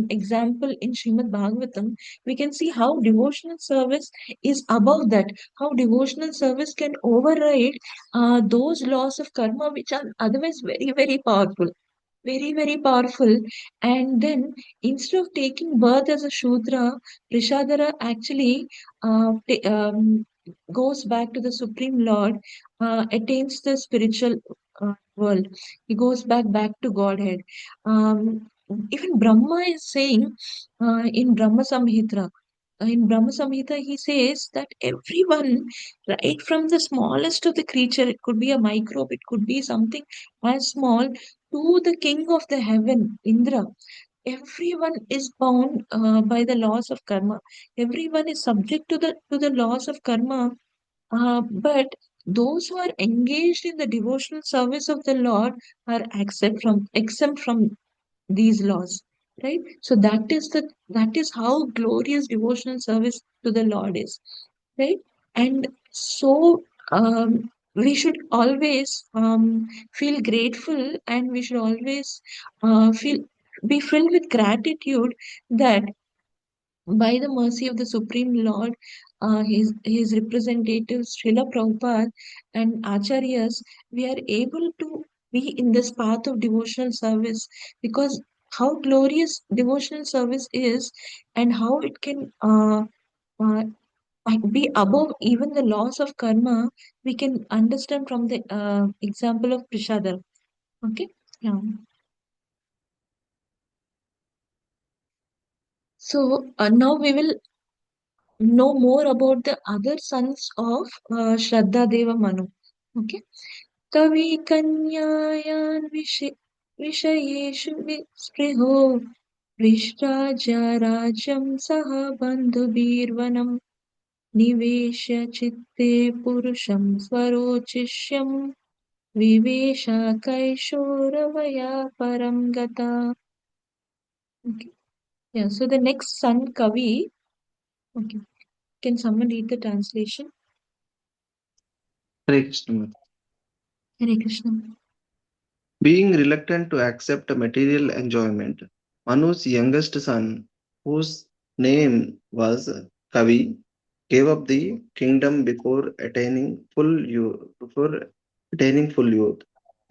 example in Srimad Bhagavatam, we can see how devotional service is above that, how devotional service can override those laws of karma which are otherwise very, very powerful. Very, very powerful. And then, instead of taking birth as a Shudra, Prishadara actually goes back to the Supreme Lord, attains the spiritual world. He goes back to Godhead. Even Brahma is saying in Brahma Samhita, he says that everyone, right from the smallest of the creature, it could be a microbe, it could be something as small, to the king of the heaven, Indra, everyone is bound by the laws of karma. Everyone is subject to the laws of karma. But those who are engaged in the devotional service of the Lord are exempt from these laws, right? So that is how glorious devotional service to the Lord is, right? And so we should always feel grateful, and we should always feel be filled with gratitude that by the mercy of the Supreme Lord, his representatives, Srila Prabhupada and Acharyas, we are able to be in this path of devotional service, because how glorious devotional service is, and how it can uh, be above even the laws of karma, we can understand from the example of Prishadar. Okay. Yeah. So now we will know more about the other sons of Shraddha Deva Manu. Okay. Kavi Kanyayan Vishayeshu Vispriho Vrishraja Rajam Saha Bandhu Birvanam Nivesha Chitte Purusham Swarochishyam Vivesha Kaishoravaya Paramgata. Okay. Yeah, so the next son Kavi, okay. Can someone read the translation? Hare Krishna. Hare Krishna. Being reluctant to accept material enjoyment, Manu's youngest son, whose name was Kavi, gave up the kingdom before attaining full youth.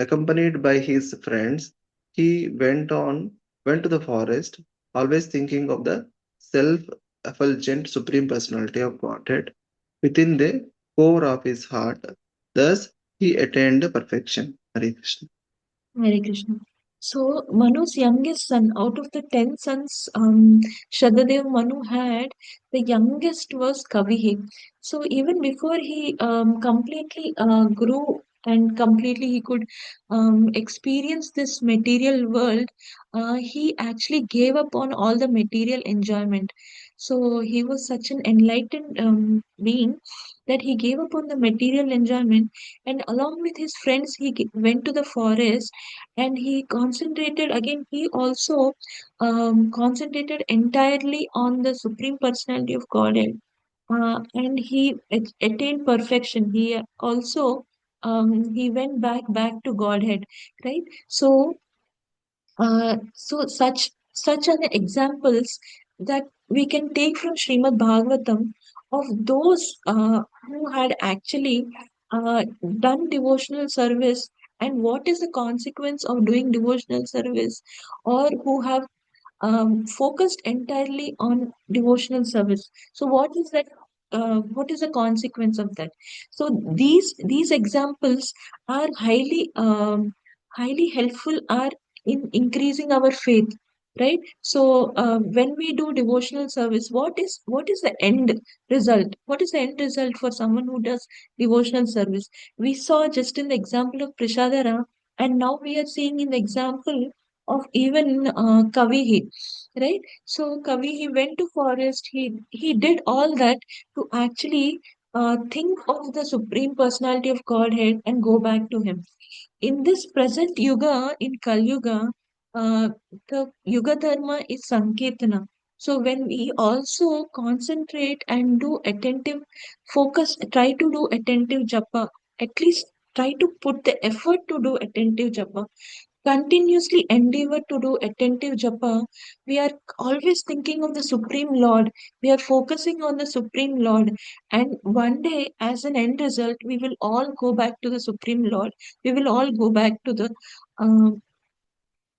Accompanied by his friends, he went to the forest, always thinking of the self-effulgent Supreme Personality of Godhead within the core of his heart. Thus, he attained perfection. Hare Krishna. Hare Krishna. So Manu's youngest son, out of the 10 sons Shadadev Manu had, the youngest was Kavihi. So even before he completely grew and completely he could experience this material world, he actually gave up on all the material enjoyment. So he was such an enlightened being that he gave up on the material enjoyment, and along with his friends he went to the forest, and he concentrated again. He also concentrated entirely on the Supreme Personality of Godhead, and he attained perfection. He also he went back to Godhead, right? So such are the examples that we can take from Srimad Bhagavatam of those who had actually done devotional service, and what is the consequence of doing devotional service, or who have focused entirely on devotional service. So what is that? What is the consequence of that? So these examples are highly helpful, are in increasing our faith, right? So when we do devotional service, what is the end result? What is the end result for someone who does devotional service? We saw just in the example of Prashadara, and now we are seeing in the example of even Kavihi, right? So Kavihi went to forest. He did all that to actually think of the Supreme Personality of Godhead and go back to Him. In this present yuga, in Kal Yuga, uh, the Yuga Dharma is Sankirtana. So when we also concentrate and do attentive focus, try to do attentive japa, at least try to put the effort to do attentive japa, continuously endeavor to do attentive japa, we are always thinking of the Supreme Lord. We are focusing on the Supreme Lord. And one day, as an end result, we will all go back to the Supreme Lord. We will all go back uh,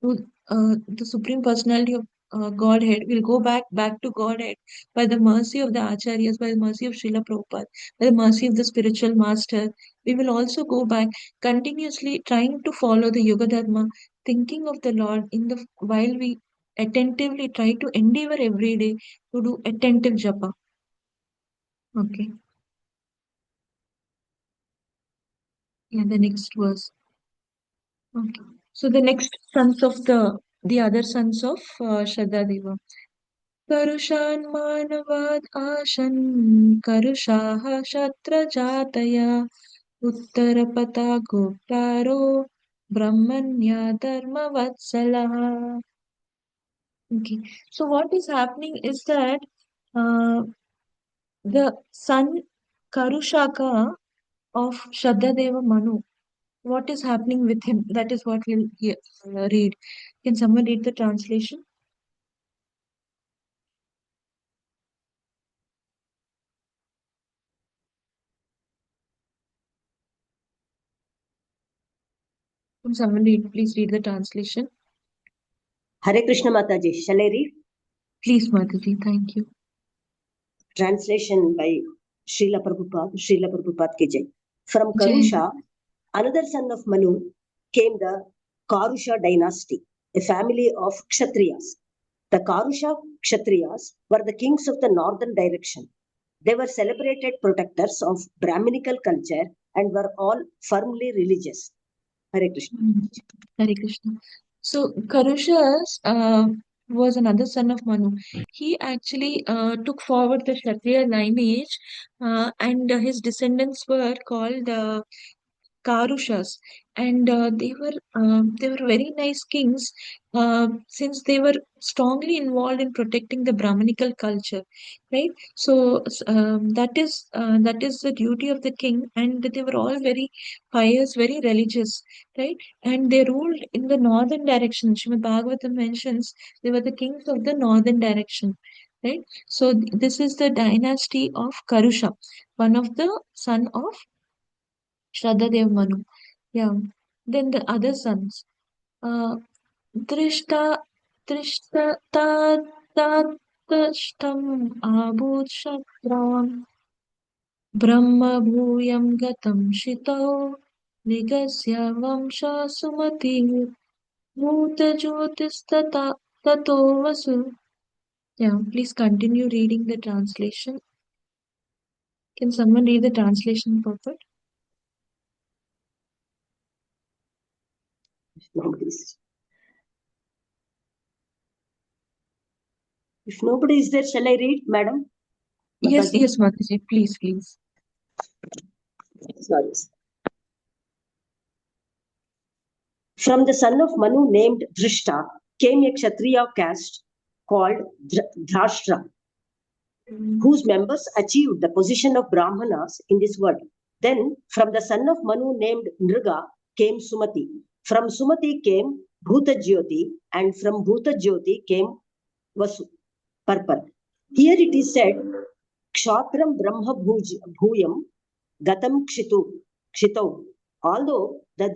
to the Supreme Personality of Godhead. We'll go back to Godhead by the mercy of the Acharyas, by the mercy of Srila Prabhupada, by the mercy of the spiritual master. We will also go back continuously trying to follow the Yoga Dharma, thinking of the Lord in the while we attentively try to endeavor every day to do attentive japa. Okay. Yeah, the next verse. Okay. So the next sons of the other sons of Shraddha करुषान् मानवाद् आशन् करुषाः क्षत्रजातया उत्तरपथा गोप्तारो ब्रह्मण्या धर्मवत्सलः. Okay. So what is happening is that uh, the son Karushaka of Shraddadeva Manu, what is happening with him? That is what we'll read. Can someone read the translation? Can someone please read the translation? Hare Krishna Mataji, shall I read? Please, Mataji, thank you. Translation by Srila Prabhupada ki jai. From Jai. Karusha, another son of Manu, came the Karusha dynasty, a family of Kshatriyas. The Karusha Kshatriyas were the kings of the northern direction. They were celebrated protectors of Brahminical culture and were all firmly religious. Hare Krishna. Hare Krishna. So Karushas was another son of Manu. He actually took forward the Kshatriya lineage, and his descendants were called Karushas, and they were very nice kings, since they were strongly involved in protecting the Brahminical culture, right? So that is the duty of the king, and they were all very pious, very religious, right? And they ruled in the northern direction. Srimad Bhagavatam mentions they were the kings of the northern direction, right? So this is the dynasty of Karusha, one of the son of Shraddhadev Manu. Yeah. Then the other sons. Uh, Drishta, Drishta, Tatashtam Abhushatram Brahma Bhuyam Gatam Shito Nigasya Vamsha Sumati Bhuta Jyotistata Tato Vasu. Yeah, please continue reading the translation. Can someone read the translation purport? If nobody is there, shall I read, madam? Yes, Mataji? yes, Mataji, please, please. Sorry. From the son of Manu named Drishta came a Kshatriya caste called Dhrashtra, whose members achieved the position of Brahmanas in this world. Then from the son of Manu named Nriga came Sumati. From Sumati came Bhuta Jyoti, and from Bhuta Jyoti came Vasu, purple. Here it is said, Kshatram Brahma Bhuyam Gatam Kshitau. Although the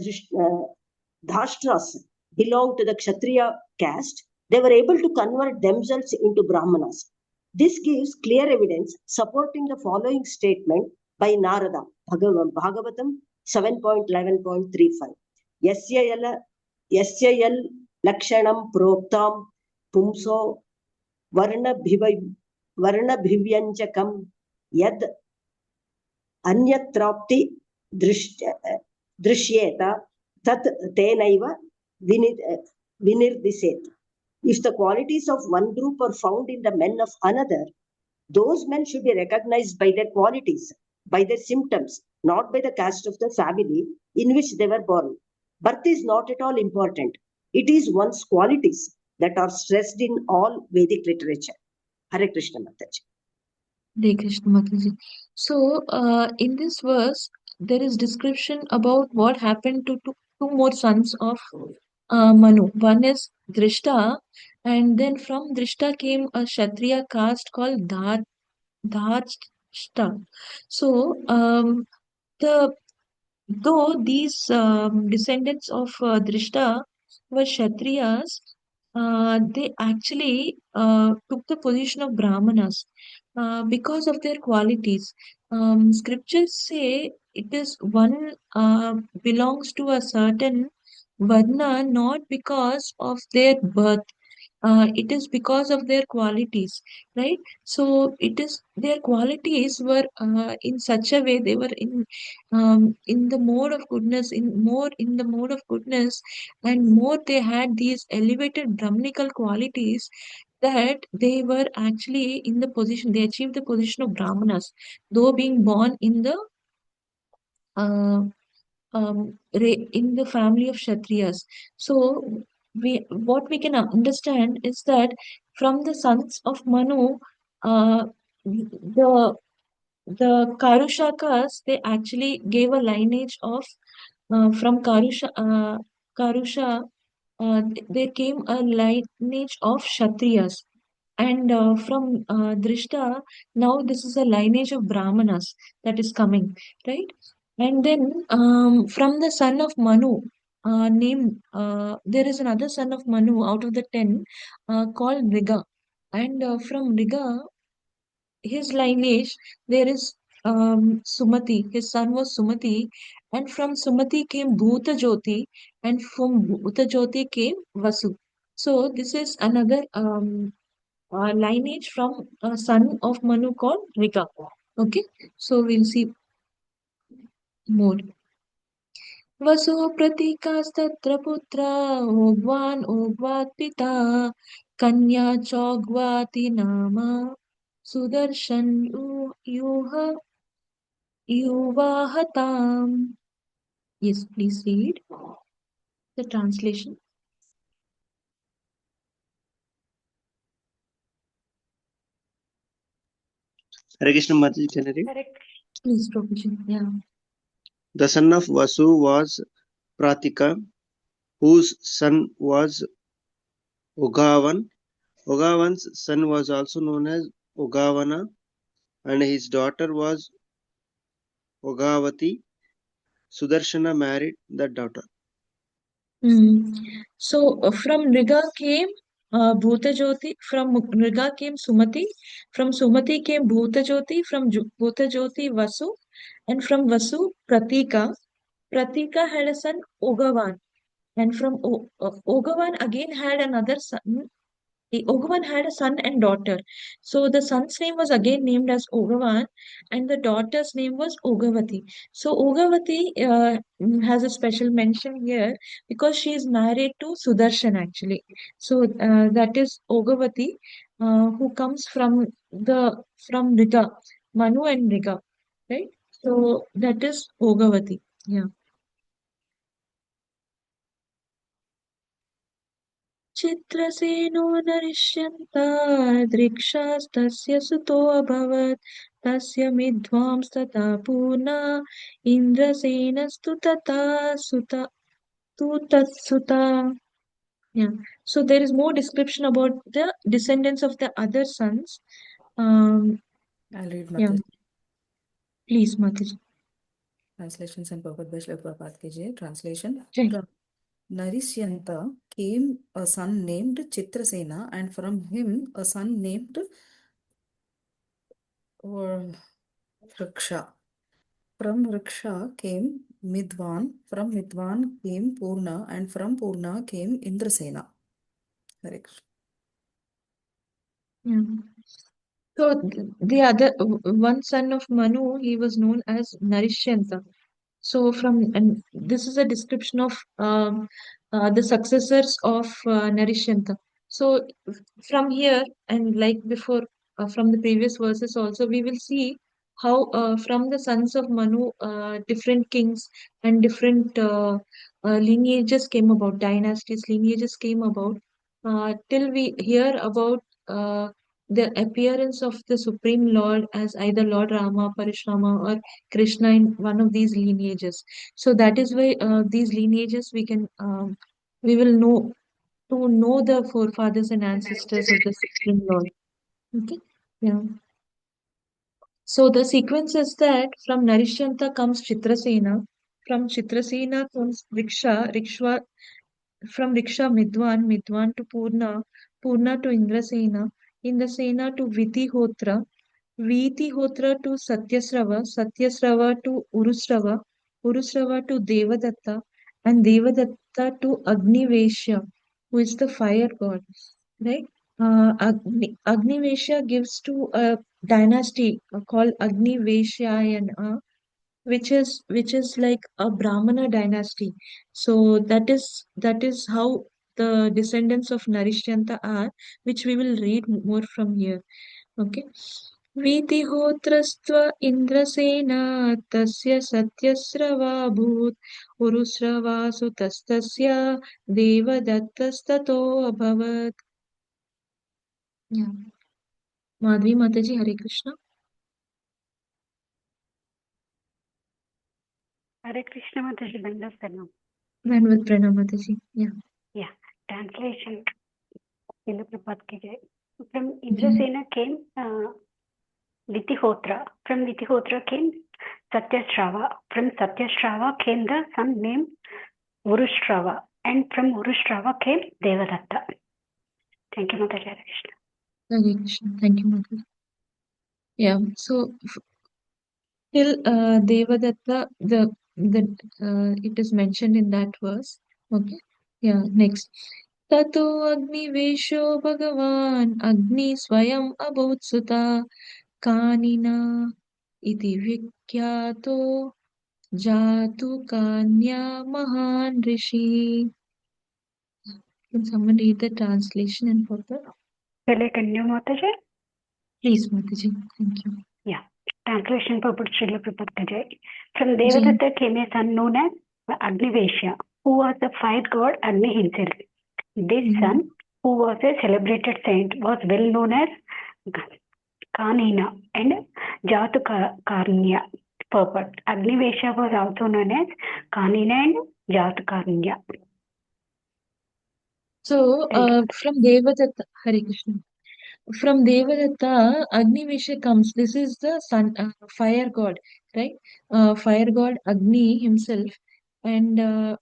Dhashtras belonged to the Kshatriya caste, they were able to convert themselves into Brahmanas. This gives clear evidence supporting the following statement by Narada, Bhagavatam 7.11.35. Yasya yal lakshanam proktam pumso varnabhivyanchakam yad अन्यत्राप्ति दृश्येत tat tenaiva vinirdiset. If the qualities of one group are found in the men of another, those men should be recognized by their qualities, by their symptoms, not by the caste of the family in which they were born. Birth is not at all important. It is one's qualities that are stressed in all Vedic literature. Hare Krishna Mataji. Hare Krishna Mataji. So, in this verse, there is description about what happened to two more sons of Manu. One is Drishta, and then from Drishta came a Kshatriya caste called Dhashta. So, the though these descendants of Drishta were Kshatriyas, they actually took the position of Brahmanas because of their qualities. Scriptures say it is one belongs to a certain Varna not because of their birth. It is because of their qualities, right? So it is their qualities were in such a way they were in the mode of goodness, in the mode of goodness, and more they had these elevated Brahminical qualities that they were actually in the position, they achieved the position of Brahmanas, though being born in the uh, in the family of Kshatriyas. So what we can understand is that from the sons of Manu, the Karushakas, they actually gave a lineage of from Karusha, there came a lineage of Kshatriyas. And from Drishta, now this is a lineage of Brahmanas that is coming, right? And then from the son of Manu, there is another son of Manu out of the 10 called Riga. And from Riga, his lineage, there is Sumati. His son was Sumati. And from Sumati came Bhuta Jyoti. And from Bhuta Jyoti came Vasu. So this is another lineage from a son of Manu called Riga. Okay, so we'll see more. वसु प्रतीकास्तत्र पुत्रा ओग्वान् ओग्वात् पिता कन्या चोग्वाति नाम Sudarshan युवाहताम्. Yes, please read the translation. Hare Krishna Mataji, can I read? Please, Prabhuji. Yeah. The son of Vasu was Pratika, whose son was Ugavan. Ugavan's son was also known as Ugavana, and his daughter was Ugavati. Sudarshana married that daughter. So from Riga came Bhuta Jyoti, from Riga came Sumati, from Sumati came Bhuta Jyoti, from Bhuta Jyoti Vasu, and from Vasu Pratika. Pratika had a son Ogavan, and from Ogavan again had another son. Ogavan had a son and daughter. So the son's name was again named as Ogavan, and the daughter's name was Ogavati. So Ogavati has a special mention here because she is married to Sudarshan actually. So that is Ogavati, who comes from Riga, Manu and Riga, right? So that is Ogavati. Yeah. चित्रसेनो नरिष्यन्तादृक्षास्तस्य सुतो अभवत् तस्य मिध्वांस्तथा पूर्णा इन्द्रसेनस्तु तथा सुता tu tatsuta. Yeah. So there is more description about the descendants of the other sons. I'll read Yeah. Mataji. Please, Mataji. Translations and Bhagavad Gita Prabhupada Ki translation. Jai. From Narishyanta came a son named Chitrasena, and from him a son named Vriksha. From Vriksha came Midvan, from Midvan came Purna, and from Purna came Indrasena. Hare Krishna. Yeah. So the other one son of Manu, he was known as Narishyanta. So and this is a description of the successors of Narishyanta. So from here and like before, from the previous verses also, we will see how from the sons of Manu, different kings and different lineages came about, dynasties, lineages came about, till we hear about the appearance of the Supreme Lord as either Lord Rama, Parishrama, or Krishna in one of these lineages. So that is why these lineages we will know to know the forefathers and ancestors of the Supreme Lord. Okay. Yeah. So the sequence is that from Narishyanta comes Chitrasena, from Chitrasena comes Riksha, from Riksha Midwan, Midwan to Purna, Purna to Indrasena, Indrasena to Vitihotra, Vitihotra to Satyasrava, Satyasrava to Urusrava, Urusrava to Devadatta, and Devadatta to Agnivesha, who is the fire god, right? Agnivesha gives to a dynasty called Agniveshyayana, which is like a Brahmana dynasty. So that is how the descendants of Narishyanta are, which we will read more from here. Okay. वीतिहोत्रस्त्व इन्द्रसेना तस्य सत्यस्रवाभूत् उरुस्रवासु तस्तस्य देवदत्तस्ततो अभवत्. Yeah. Madhvi Mataji, Hare Krishna. Hare Krishna Mataji, Dandas Pranam. Vandavad Pranam Mataji. Yeah. Translation. From Indrasena came Vitihotra. From Vitihotra came Satyasrava. From Satyasrava came the son named Urushrava, and from Urushrava came Devadatta. Thank you, Mataji. Hare Krishna. Hare Krishna. Thank you, Mother. Yeah. So till Devadatta, it is mentioned in that verse. Okay. Yeah. Next. Tato Agnivesho Bhagavan Agni Swayam Abhutsuta Kanina iti Vikyato Jatu Kanya Mahan Rishi. Can someone read the translation and further? Shall I continue, Mataji? Please, Mataji. Thank you. Yeah. Translation purport Srila Prabhupada. From Devadatta came a son known as Agnivesha, who was the fire god Agni himself. This son, who was a celebrated saint, was well known as Kanina and Jatukarnya. Purport. Agnivesha was also known as Kanina and Jatukarnya. So, from Devadatta, Hare Krishna. From Devadatta, Agnivesha comes. This is the sun, fire god, right? Fire god Agni himself, and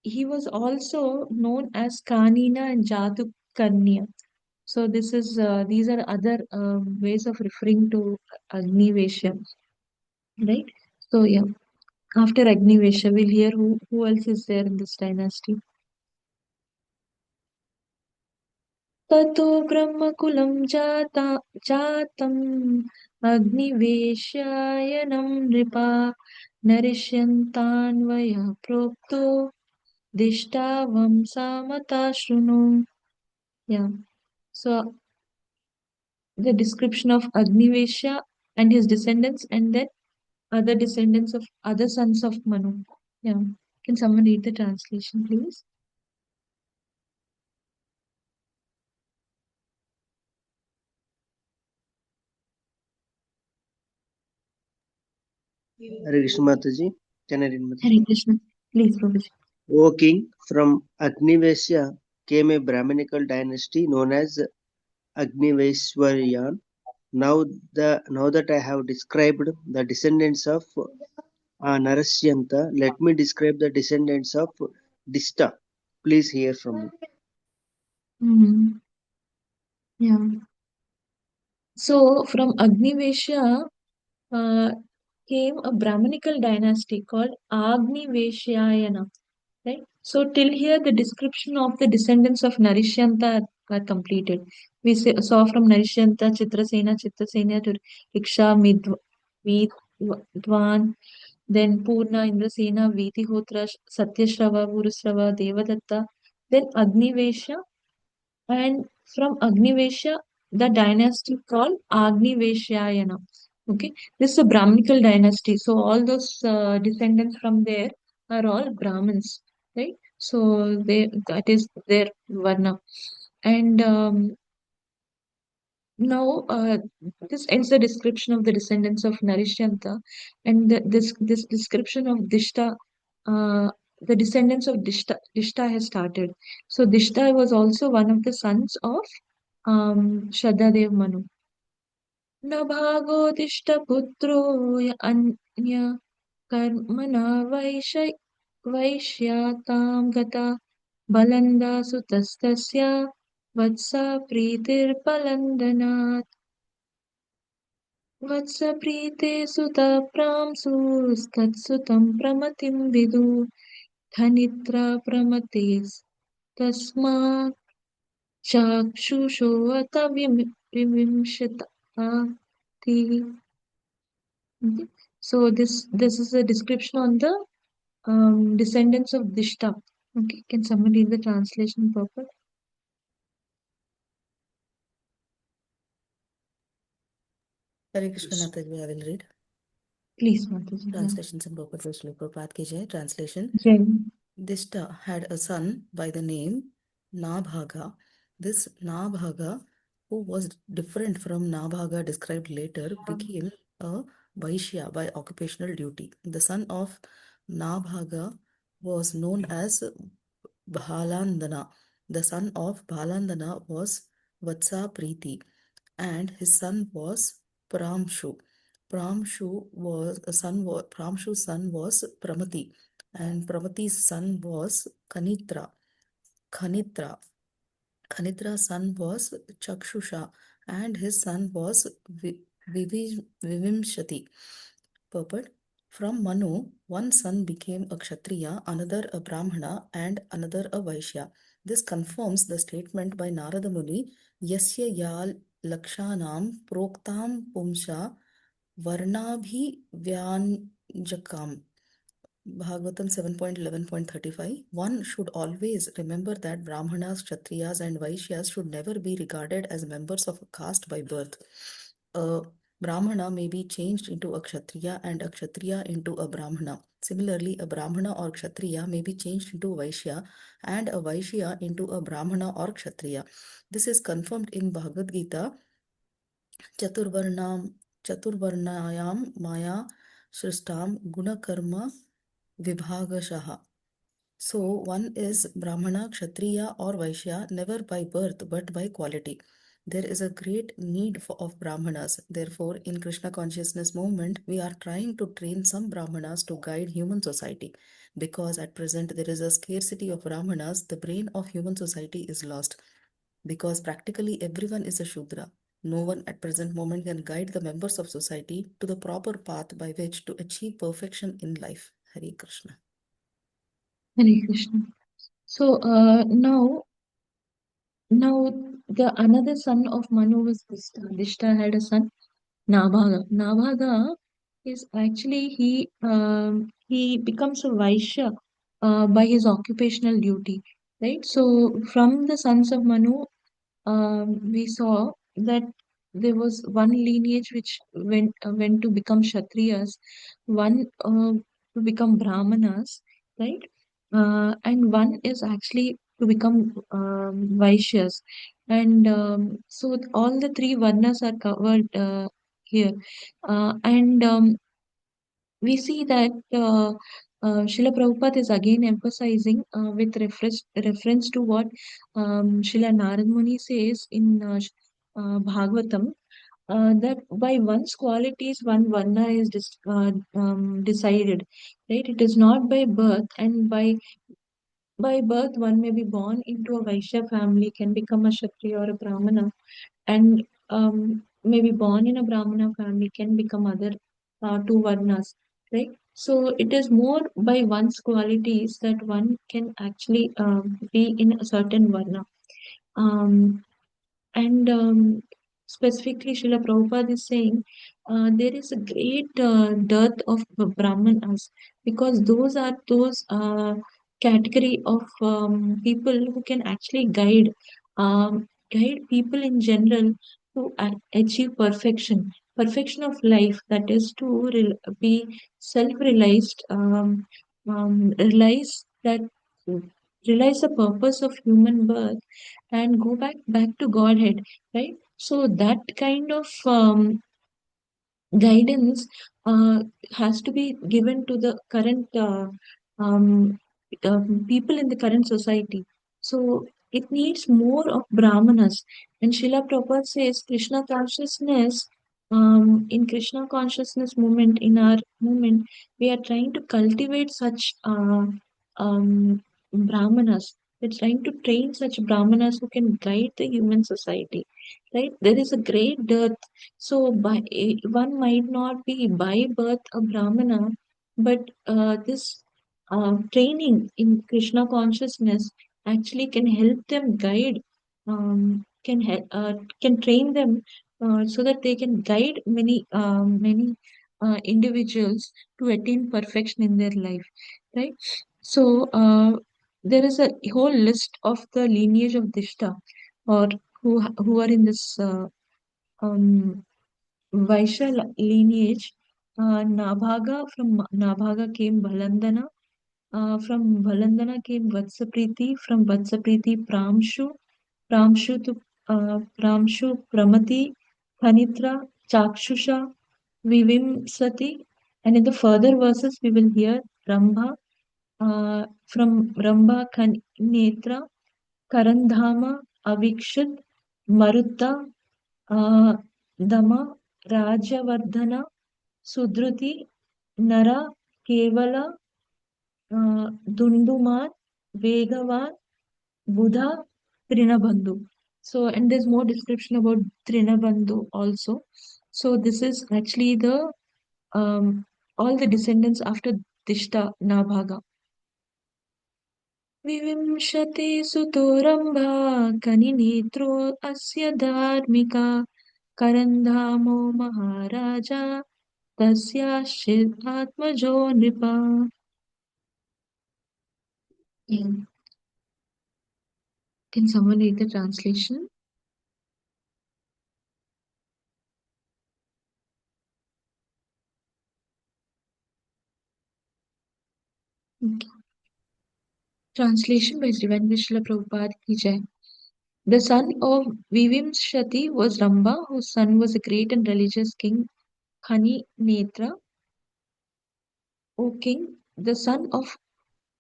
he was also known as Kanina and Jatukanya. So this is these are other ways of referring to Agnivesha, right? So yeah, after Agnivesha, we'll hear who else is there in this dynasty. ततो ब्रह्मकुलं जातम् अग्निवेशायनं नृपा नरिष्यन्तान्वयः प्रोक्तो दिष्टावंसामता शृणु. Yeah. So the description of Agnivesha and his descendants, and then other descendants of other sons of Manu. Yeah. Can someone read the translation, please? Hare Krishna Mataji. Can I read Mataji? Hare Krishna. Please, Prabhuji. O king, from Agnivesya came a Brahminical dynasty known as Agniveswaryan. Now that I have described the descendants of Narasyanta, let me describe the descendants of Dista. Please hear from me. Mhm. Yeah. So from Agnivesha came a Brahminical dynasty called Agniveshyayana. Right? So till here the description of the descendants of Narishyanta are completed. We saw from Narishyanta, Chitrasena to Iksha, Vidwan, then Purna, Indrasena, Vitihotra, Satyashrava, Purusrava, Devadatta, then Agnivesha, and from Agnivesha, the dynasty called Agniveshyayana. Okay, this is a Brahminical dynasty. So all those descendants from there are all Brahmins, right? So that is their Varna. And now this ends the description of the descendants of Narishyanta, and this description of Dishta, the descendants of Dishta has started. So Dishta was also one of the sons of Shraddhadev Manu. न भागोदिष्टपुत्रो अन्य कर्मणा वैश्यातां गता बलन्दा सुतस्तस्य वत्सा प्रीतिर्बलन्दनात् वत्स प्रीते सुतप्रांसुस्तत्सुतं प्रमतिं विदु धनित्रा प्रमते तस्मात् चाक्षुषो अत विविंशता. Okay. So this is a description on the descendants of Dishta. Okay, can someone read the translation purport? Hare Krishna Mataji, I will read. Please, Mataji. Translations and purport. Shri Prabhupada ki jai. Translation. Jai. Dishta had a son by the name Nabhaga. This Nabhaga, who was different from Nabhaga described later, became a Vaishya by occupational duty. The son of Nabhaga was known as Bhalandana. The son of Bhalandana was Vatsa Priti, and his son was Pramshu. Pramshu's son was Pramati, and Pramati's son was Kanitra. Khanitra. Khanitra's son was Chakshusha, and his son was Vivimshati. Purport. From Manu, one son became a Kshatriya, another a Brahmana, and another a Vaishya. This confirms the statement by Narada Muni, Yasya yal lakshanam proktam pumsha varnabhi vyanjakam. Bhagavatam 7.11.35. One should always remember that Brahmanas, Kshatriyas, and Vaishyas should never be regarded as members of a caste by birth. A Brahmana may be changed into a Kshatriya and a Kshatriya into a Brahmana. Similarly, a Brahmana or Kshatriya may be changed into a Vaishya and a Vaishya into a Brahmana or Kshatriya. This is confirmed in Bhagavad Gita Chaturvarnayam Maya Sristam Gunakarma Vibhagashaha. So one is Brahmana, Kshatriya or Vaishya never by birth but by quality. There is a great need of Brahmanas. Therefore, in Krishna consciousness movement, we are trying to train some Brahmanas to guide human society. Because at present there is a scarcity of Brahmanas, the brain of human society is lost. Because practically everyone is a Shudra. No one at present moment can guide the members of society to the proper path by which to achieve perfection in life. Hare Krishna. Hare Krishna. So now the another son of Manu was Dishta. Dishta had a son, Nabhaga. Nabhaga is actually he becomes a Vaishya by his occupational duty, right? So from the sons of Manu, we saw that there was one lineage which went to become Kshatriyas, one to become Brahmanas, right? And one is actually to become Vaishyas. And so all the three Varnas are covered here. And we see that Srila Prabhupada is again emphasizing with reference to what Srila Narad Muni says in Bhagavatam, that by one's qualities, one Varna is decided, right? It is not by birth, and by birth, one may be born into a Vaishya family, can become a Kshatriya or a Brahmana, and maybe born in a Brahmana family can become other two Varnas, right? So it is more by one's qualities that one can actually be in a certain Varna. Um, and specifically, Srila Prabhupada is saying there is a great dearth of Brahmanas because those are those category of people who can actually guide people in general to achieve perfection of life. That is to be self-realized, realize that realize the purpose of human birth and go back to Godhead, right? So that kind of guidance has to be given to the current um, people in the current society. So it needs more of Brahmanas. And Srila Prabhupada says Krishna consciousness, in Krishna consciousness movement, in our movement, we are trying to cultivate such Brahmanas. We're trying to train such Brahmanas who can guide the human society. Right? There is a great dearth, so one might not be by birth a Brahmana, but this training in Krishna consciousness actually can help them guide, can train them so that they can guide many individuals to attain perfection in their life, right? So there is a whole list of the lineage of Dishta, or who are in this um, Vaishya lineage. From Nabhaga came Balandana. From Balandana came Vatsapriti. From Vatsapriti, Pramshu. Pramshu Pramati, Kanitra, Chakshusha, Vivimsati. And in the further verses, we will hear Rambha. From Rambha, Netra, Karandhama, Avikshit, Marutta, Dama, Rajavardhana, Sudruti, Nara, Kevala, Dunduman, Vegavan, Buddha, Trinabandhu. So, and there's more description about Trinabandhu also. So, this is actually the all the descendants after Dishta Nabhaga. Vivinshati सुतोरम्भा कनिनेत्रो अस्य धार्मिका करन्धामो महाराजा तस्याश्चिदात्मजो नृपा. Can someone read the translation? Okay. Translation by Srimad Prabhupada ki jai. The son of Vivimshati was Ramba, whose son was a great and religious king, Khani Netra. O king, the son of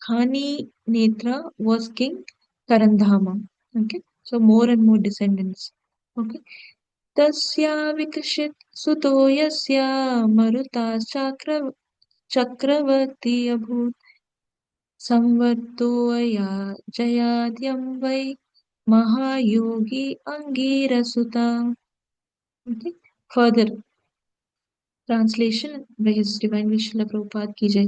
Khani Netra was King Karandhama. Okay, so more and more descendants. Okay, Tasya Vikashit Suto Yasya Maruta Chakravarti Abhut Samvarto Aya Jayadyam Vai Mahayogi Angira Sutta. Okay, further translation by His Divine Vishnu Prabhupada ki jai.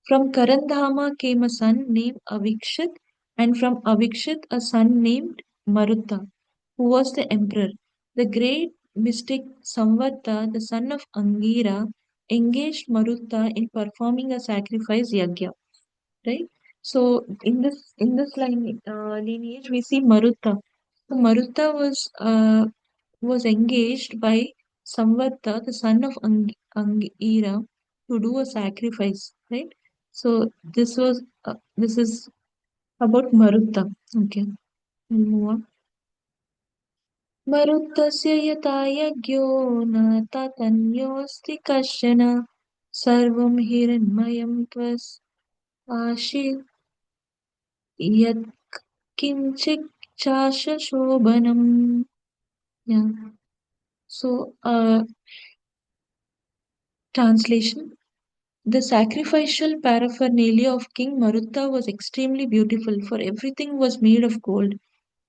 From Karandhama came a son named Avikshit, and from Avikshit a son named Marutta, who was the emperor. The great mystic Samvatta, the son of Angira, engaged Marutta in performing a sacrifice yagya. Right? So in this lineage we see Marutta. So Marutta was engaged by Samvatta, the son of Angira, to do a sacrifice, right? So this is about Marutta. Okay, we'll move on. Maruttasya yata yagyo na tatanyosти kashana sarvam hiranmayam twas ashit yat kinchik chasha shobhanam. Yeah. So, translation. The sacrificial paraphernalia of King Marutta was extremely beautiful, for everything was made of gold.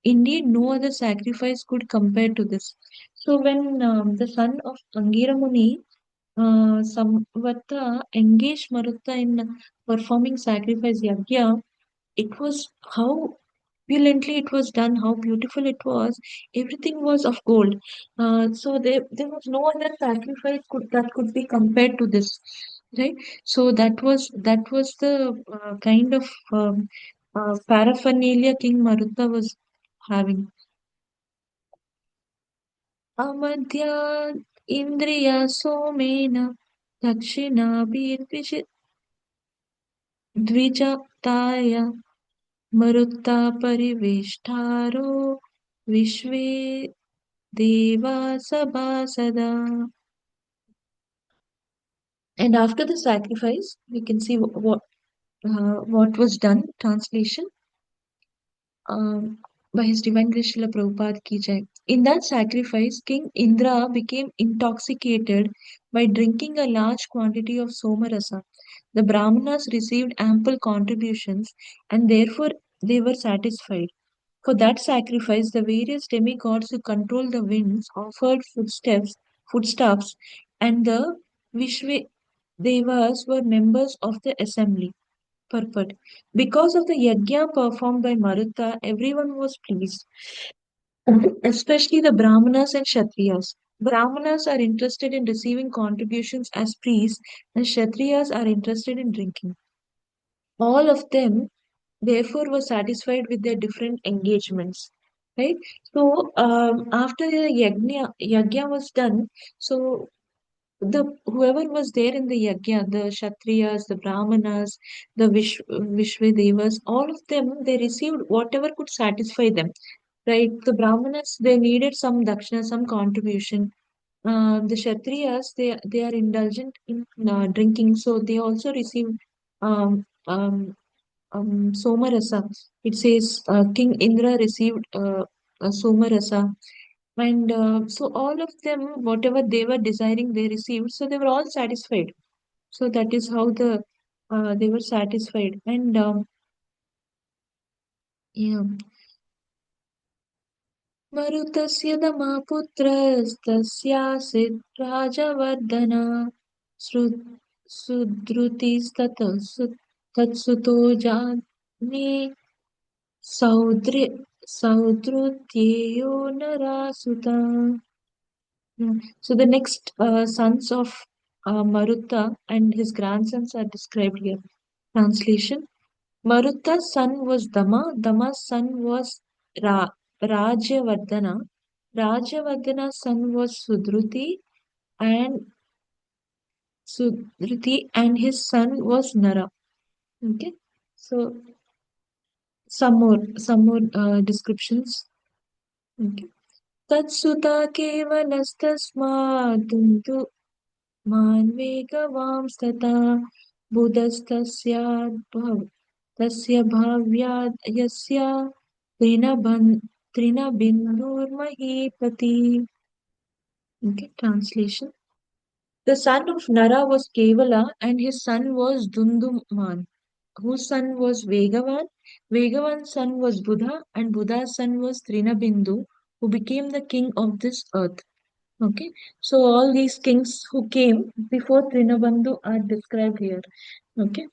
Indeed, no other sacrifice could compare to this. So, when the son of Angira Muni, Samvatta, engaged Marutta in performing sacrifice yagya, it was how opulently it was done, how beautiful it was. Everything was of gold. So there was no other sacrifice that could be compared to this, right? So that was the kind of paraphernalia King Marutta was having. Amadhya Indriya Somena Dakshina Dvijataya Marutta Parivishtaro Vishve Deva Sabhasada. And after the sacrifice, we can see what was done. Translation by His Divine Grace Srila Prabhupada ki jai. In that sacrifice, King Indra became intoxicated by drinking a large quantity of Somarasa. The Brahmanas received ample contributions and therefore they were satisfied. For that sacrifice, the various demigods who control the winds offered foodstuffs, and the Vishve Devas were members of the assembly. Purport. Because of the yajna performed by Marutta, everyone was pleased, especially the Brahmanas and Kshatriyas. Brahmanas are interested in receiving contributions as priests, and Kshatriyas are interested in drinking. All of them therefore were satisfied with their different engagements, right? So after the yagna was done, so the whoever was there in the yagna, the kshatriyas, the brahmanas, the vishvedevas, all of them, they received whatever could satisfy them, right? The brahmanas, they needed some dakshina, some contribution. The kshatriyas, they are indulgent in drinking, so they also receive um, um, Somarasa. It says King Indra received Somarasa. And so all of them, whatever they were desiring, they received. So they were all satisfied. So that is how the they were satisfied. And yeah, Marutasya Damaputrastasyasid Rajavardhana Sudrutistatsuto Jani Saudrutyeyo Narasuta. So the next sons of Maruta and his grandsons are described here. Translation: Maruta's son was Dama, Dama's son was Rajavardhana, Rajavardhana's son was and Sudruti, and his son was Nara. Okay, so some more descriptions. Okay. Tatsuta kevalastasmaduntu मान्वेगवांस्तथा तस्य भाव्याद् यस्य तृणबिन्दुर्महीपति. Okay, translation. The son of Nara was Kevala and his son was Dunduman, whose son was Vegavan. Vegavan's son was Buddha and Buddha's son was Trinabindu, who became the king of this earth. Okay, so all these kings who came before Trinabandhu are described here. Okay,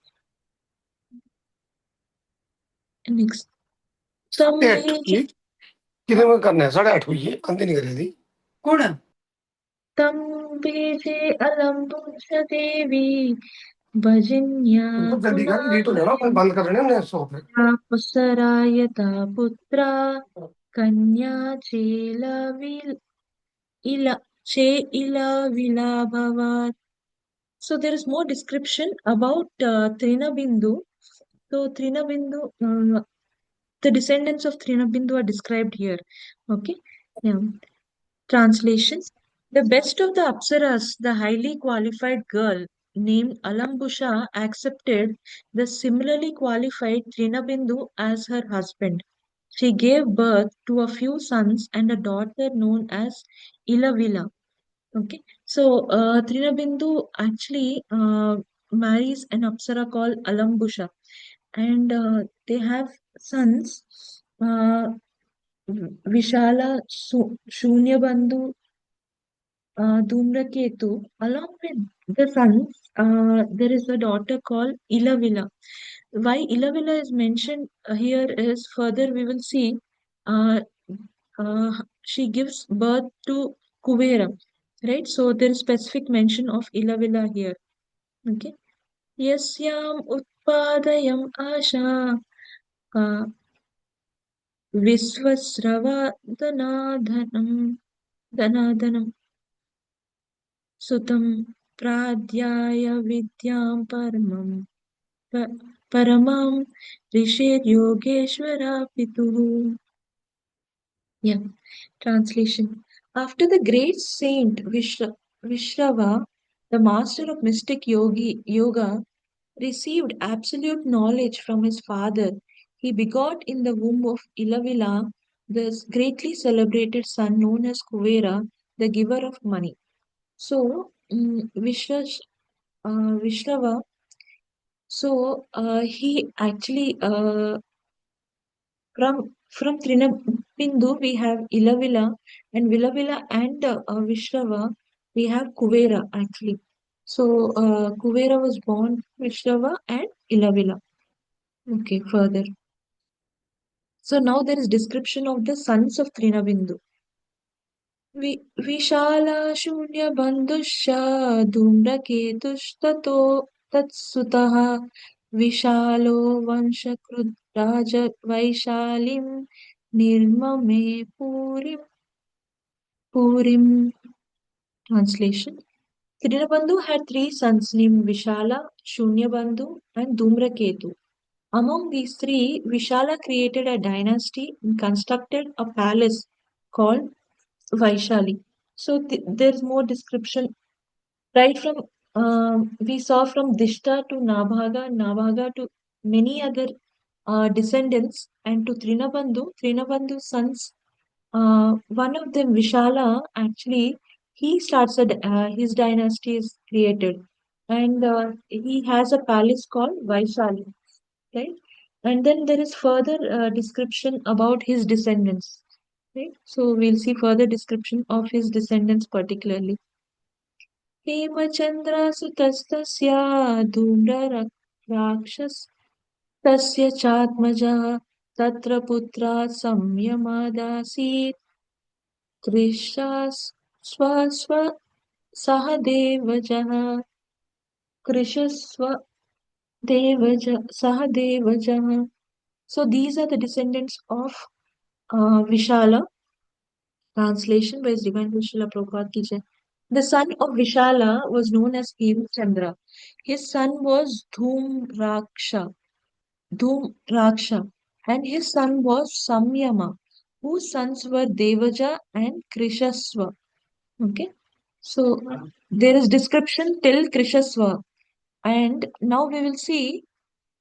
next. Tam beje alambusha devi bhajinya pusarayata putra kanya ila vila bhavat. So there is more description about Trinabindu. So Trinabindu, the descendants of Trinabindu are described here. Okay. Yeah. Translation. The best of the Apsaras, the highly qualified girl named Alambusha, accepted the similarly qualified Trinabindu as her husband. She gave birth to a few sons and a daughter known as Ilavila. Okay, so Trinabindu actually marries an Apsara called Alambusha, and they have sons, Vishala, Shunyabandhu, Dhumraketu. Along with the sons, there is a daughter called Ilavila. Why Ilavila is mentioned here is further we will see. Uh, she gives birth to Kuvera, right? So there is specific mention of Ilavila here. Okay. Yasyam utpadayam asha visvasrava dhanadhanam sutam pradhyaya vidyam paramam risher yogeshwara pituhu. Yeah. Translation. After the great saint Vishrava, the master of mystic yoga, received absolute knowledge from his father, he begot in the womb of Ilavila the greatly celebrated son known as Kuvera, the giver of money. So, Vishrava, so he actually from Trinabindu, we have Ilavila, and Vilavila and Vishrava, we have Kuvera actually. So Kuvera was born Vishrava and Ilavila. Okay, further. So now there is description of the sons of Trinabindu. Vishala Shunya Bandusha Dhumraketushtato Tatsutaha Vishalo Vanshakrut Raja Vaishalim Nirmame Purim. Translation. Trinabandhu had three sons named Vishala, Shunyabandhu, and Dhumraketu. Among these three, Vishala created a dynasty and constructed a palace called Vaishali. So there's more description right from we saw from Dishta to Nabhaga, Nabhaga to many other descendants, and to Trinabandhu, Trinabandhu's sons. One of them, Vishala, actually, he starts his dynasty is created. and he has a palace called Vaishali, right? And then there is further description about his descendants, right? So we'll see further description of his descendants particularly. हेमचन्द्रासुतस्तस्य धूम्रराक्षस तस्य चात्मजः तत्र पुत्रात् संयमादासीत् कृशास्व सह देवजः कृशस्व there was सह देवजः. So these are the descendants of Vishala. Translation by His Divine Grace Srila Prabhupada Ki Jai. The son of Vishala was known as Hemchandra. His son was Dhumraksha, and his son was Samyama, whose sons were Devaja and Krishasva. Okay, so there is description till Krishasva, and now we will see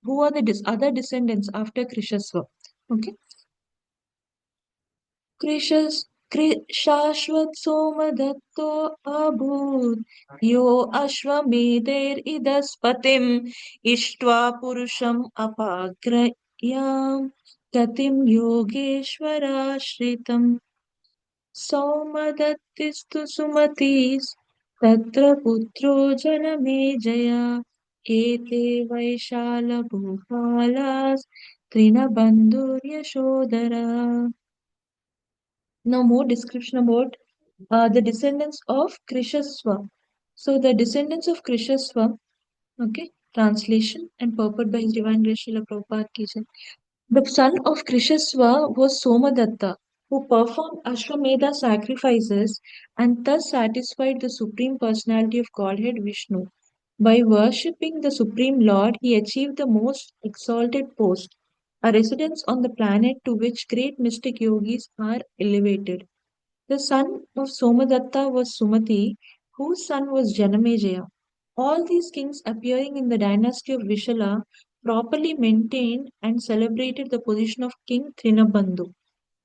who are the other descendants after Krishasva. Okay, शाश्वत सोमदत्तो अभूत् यो अश्वमेधैरिदस्पतिम् इष्ट्वा पुरुषम् अपाग्रयाम् गतिं योगेश्वराश्रितम् सौमदत्तिस्तु सुमतीस् तत्र पुत्रो जनमेजया एते वैशालभूपालास् तृणबन्धुर्यशोधरा. Now more description about the descendants of Krishasva. So the descendants of Krishasva, okay, translation and purport by His Divine Grace Srila Prabhupada Ki Jai. The son of Krishasva was Somadatta, who performed Ashwamedha sacrifices and thus satisfied the Supreme Personality of Godhead Vishnu. By worshipping the Supreme Lord, he achieved the most exalted post, a residence on the planet to which great mystic yogis are elevated. The son of Somadatta was Sumati, whose son was Janamejaya. All these kings appearing in the dynasty of Vishala properly maintained and celebrated the position of King Trinabandhu.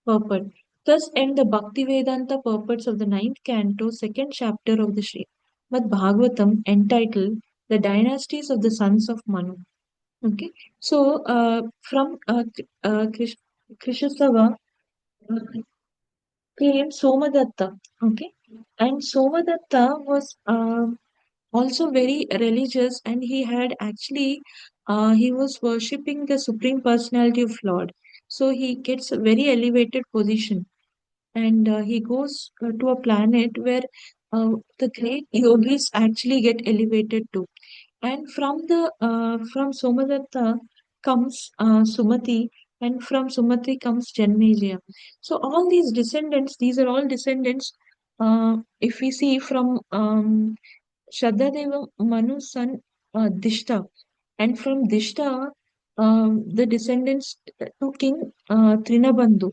Purport. Thus end the Bhaktivedanta purports of the ninth canto, second chapter of the Srimad Bhagavatam, entitled The Dynasties of the Sons of Manu. Okay, so from Krishnasava came Somadatta. Okay, and Somadatta was also very religious, and he had actually he was worshipping the Supreme Personality of Lord. So he gets a very elevated position, and he goes to a planet where the great yogis actually get elevated to. And from Somadatta comes Sumati, and from Sumati comes Janmejaya. So all these descendants, these are all descendants. If we see from Shraddadeva Manu's son Dishta, and from Dishta, the descendants to King Trinabandhu,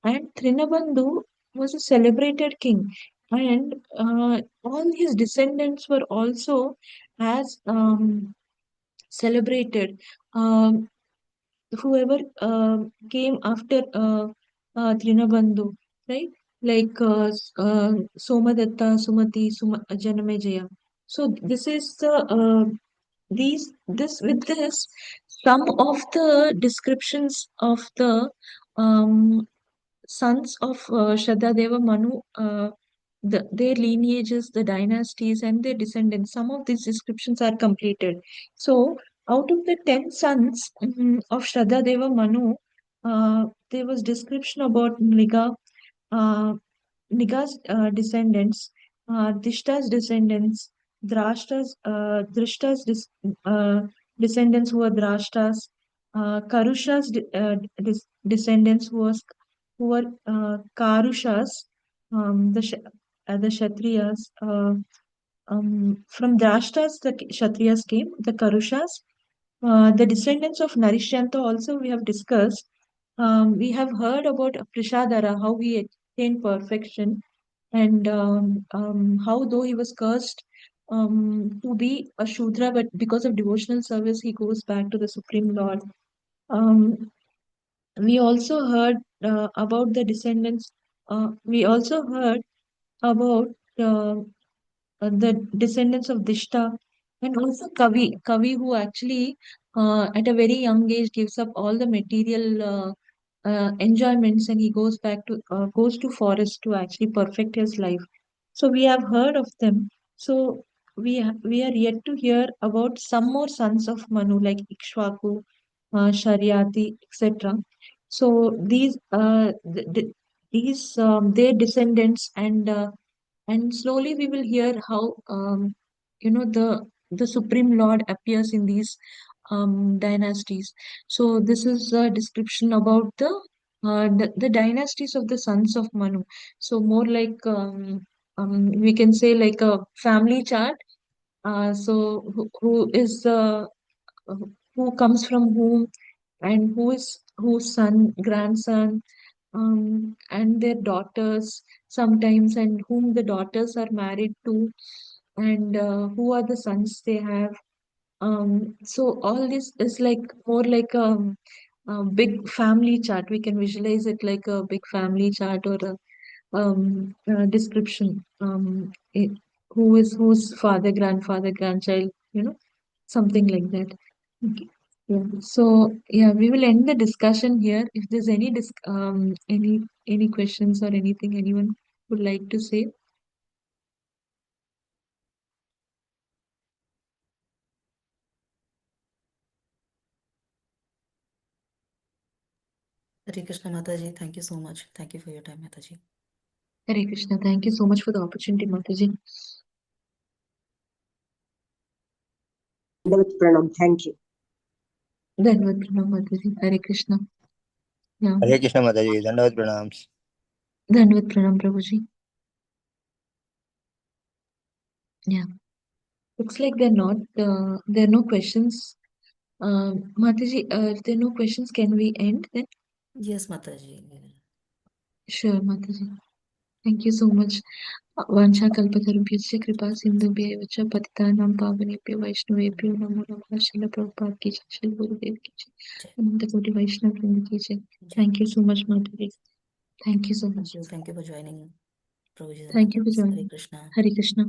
and Trinabandhu was a celebrated king, and all his descendants were also as celebrated. Um, whoever came after Trinabandhu, right? Like Somadatta, Sumati, Janamejaya. So this is the with this some of the descriptions of the um, sons of Shraddadeva Manu, their lineages, the dynasties, and their descendants. Some of these descriptions are completed. So, out of the 10 sons of Shraddadeva Manu, there was description about uh, Niga's descendants, Dishta's descendants, Drishta's descendants who were Drashtas, Karusha's descendants who were Karushas, the Kshatriyas. From Drashtas, the Kshatriyas came, the Karushas. The descendants of Narishanta also we have discussed. We have heard about Prishadara, how he attained perfection, and how though he was cursed to be a Shudra, but because of devotional service, he goes back to the Supreme Lord. We also heard about the descendants. We also heard about the descendants of Dishta, And also Kavi who actually at a very young age gives up all the material enjoyments, and he goes to forest to actually perfect his life. So we have heard of them. So we are yet to hear about some more sons of Manu like Ikshvaku, Sharyati, etc. So these their descendants, and slowly we will hear how the Supreme Lord appears in these dynasties. So this is a description about the dynasties of the sons of Manu. So more like we can say like a family chart. So who is who comes from whom, and who is whose son, grandson, and their daughters sometimes, and whom the daughters are married to, and who are the sons they have. So all this is like more like a big family chart. We can visualize it like a big family chart, or a description. Who is whose father, grandfather, grandchild, something like that. Okay. Yeah. So yeah, we will end the discussion here. If there's any questions or anything anyone would like to say. Hare Krishna Mataji, thank you so much. Thank you for your time, Mataji. Hare Krishna. Thank you so much for the opportunity, Mataji. Pranam. Thank you. Dhanavad Pranam, Mataji. Hare Krishna. Yeah. Hare Krishna Mataji, Dandavat Pranams. Dhanavad Pranam, Prabhuji. Yeah. Looks like there are no questions. Mataji, if there are no questions, can we end then? Yes, Mataji. Sure, Mataji. Thank you so much. वाञ्छाकल्पतरुभ्यश्च कृपा सिन्धुभ्यैव च पतितानां पावनेभ्यो वैष्णवेभ्यो नमो नमः। श्रील प्रभुपाद की जय, श्री गुरुदेव की जय, अनंत कोटि वैष्णव वृंद की जय। Thank you so much, Madhuri. Thank you so much. Thank you for joining. Prabhuji Thank you for Hare joining. Krishna. Hare Krishna.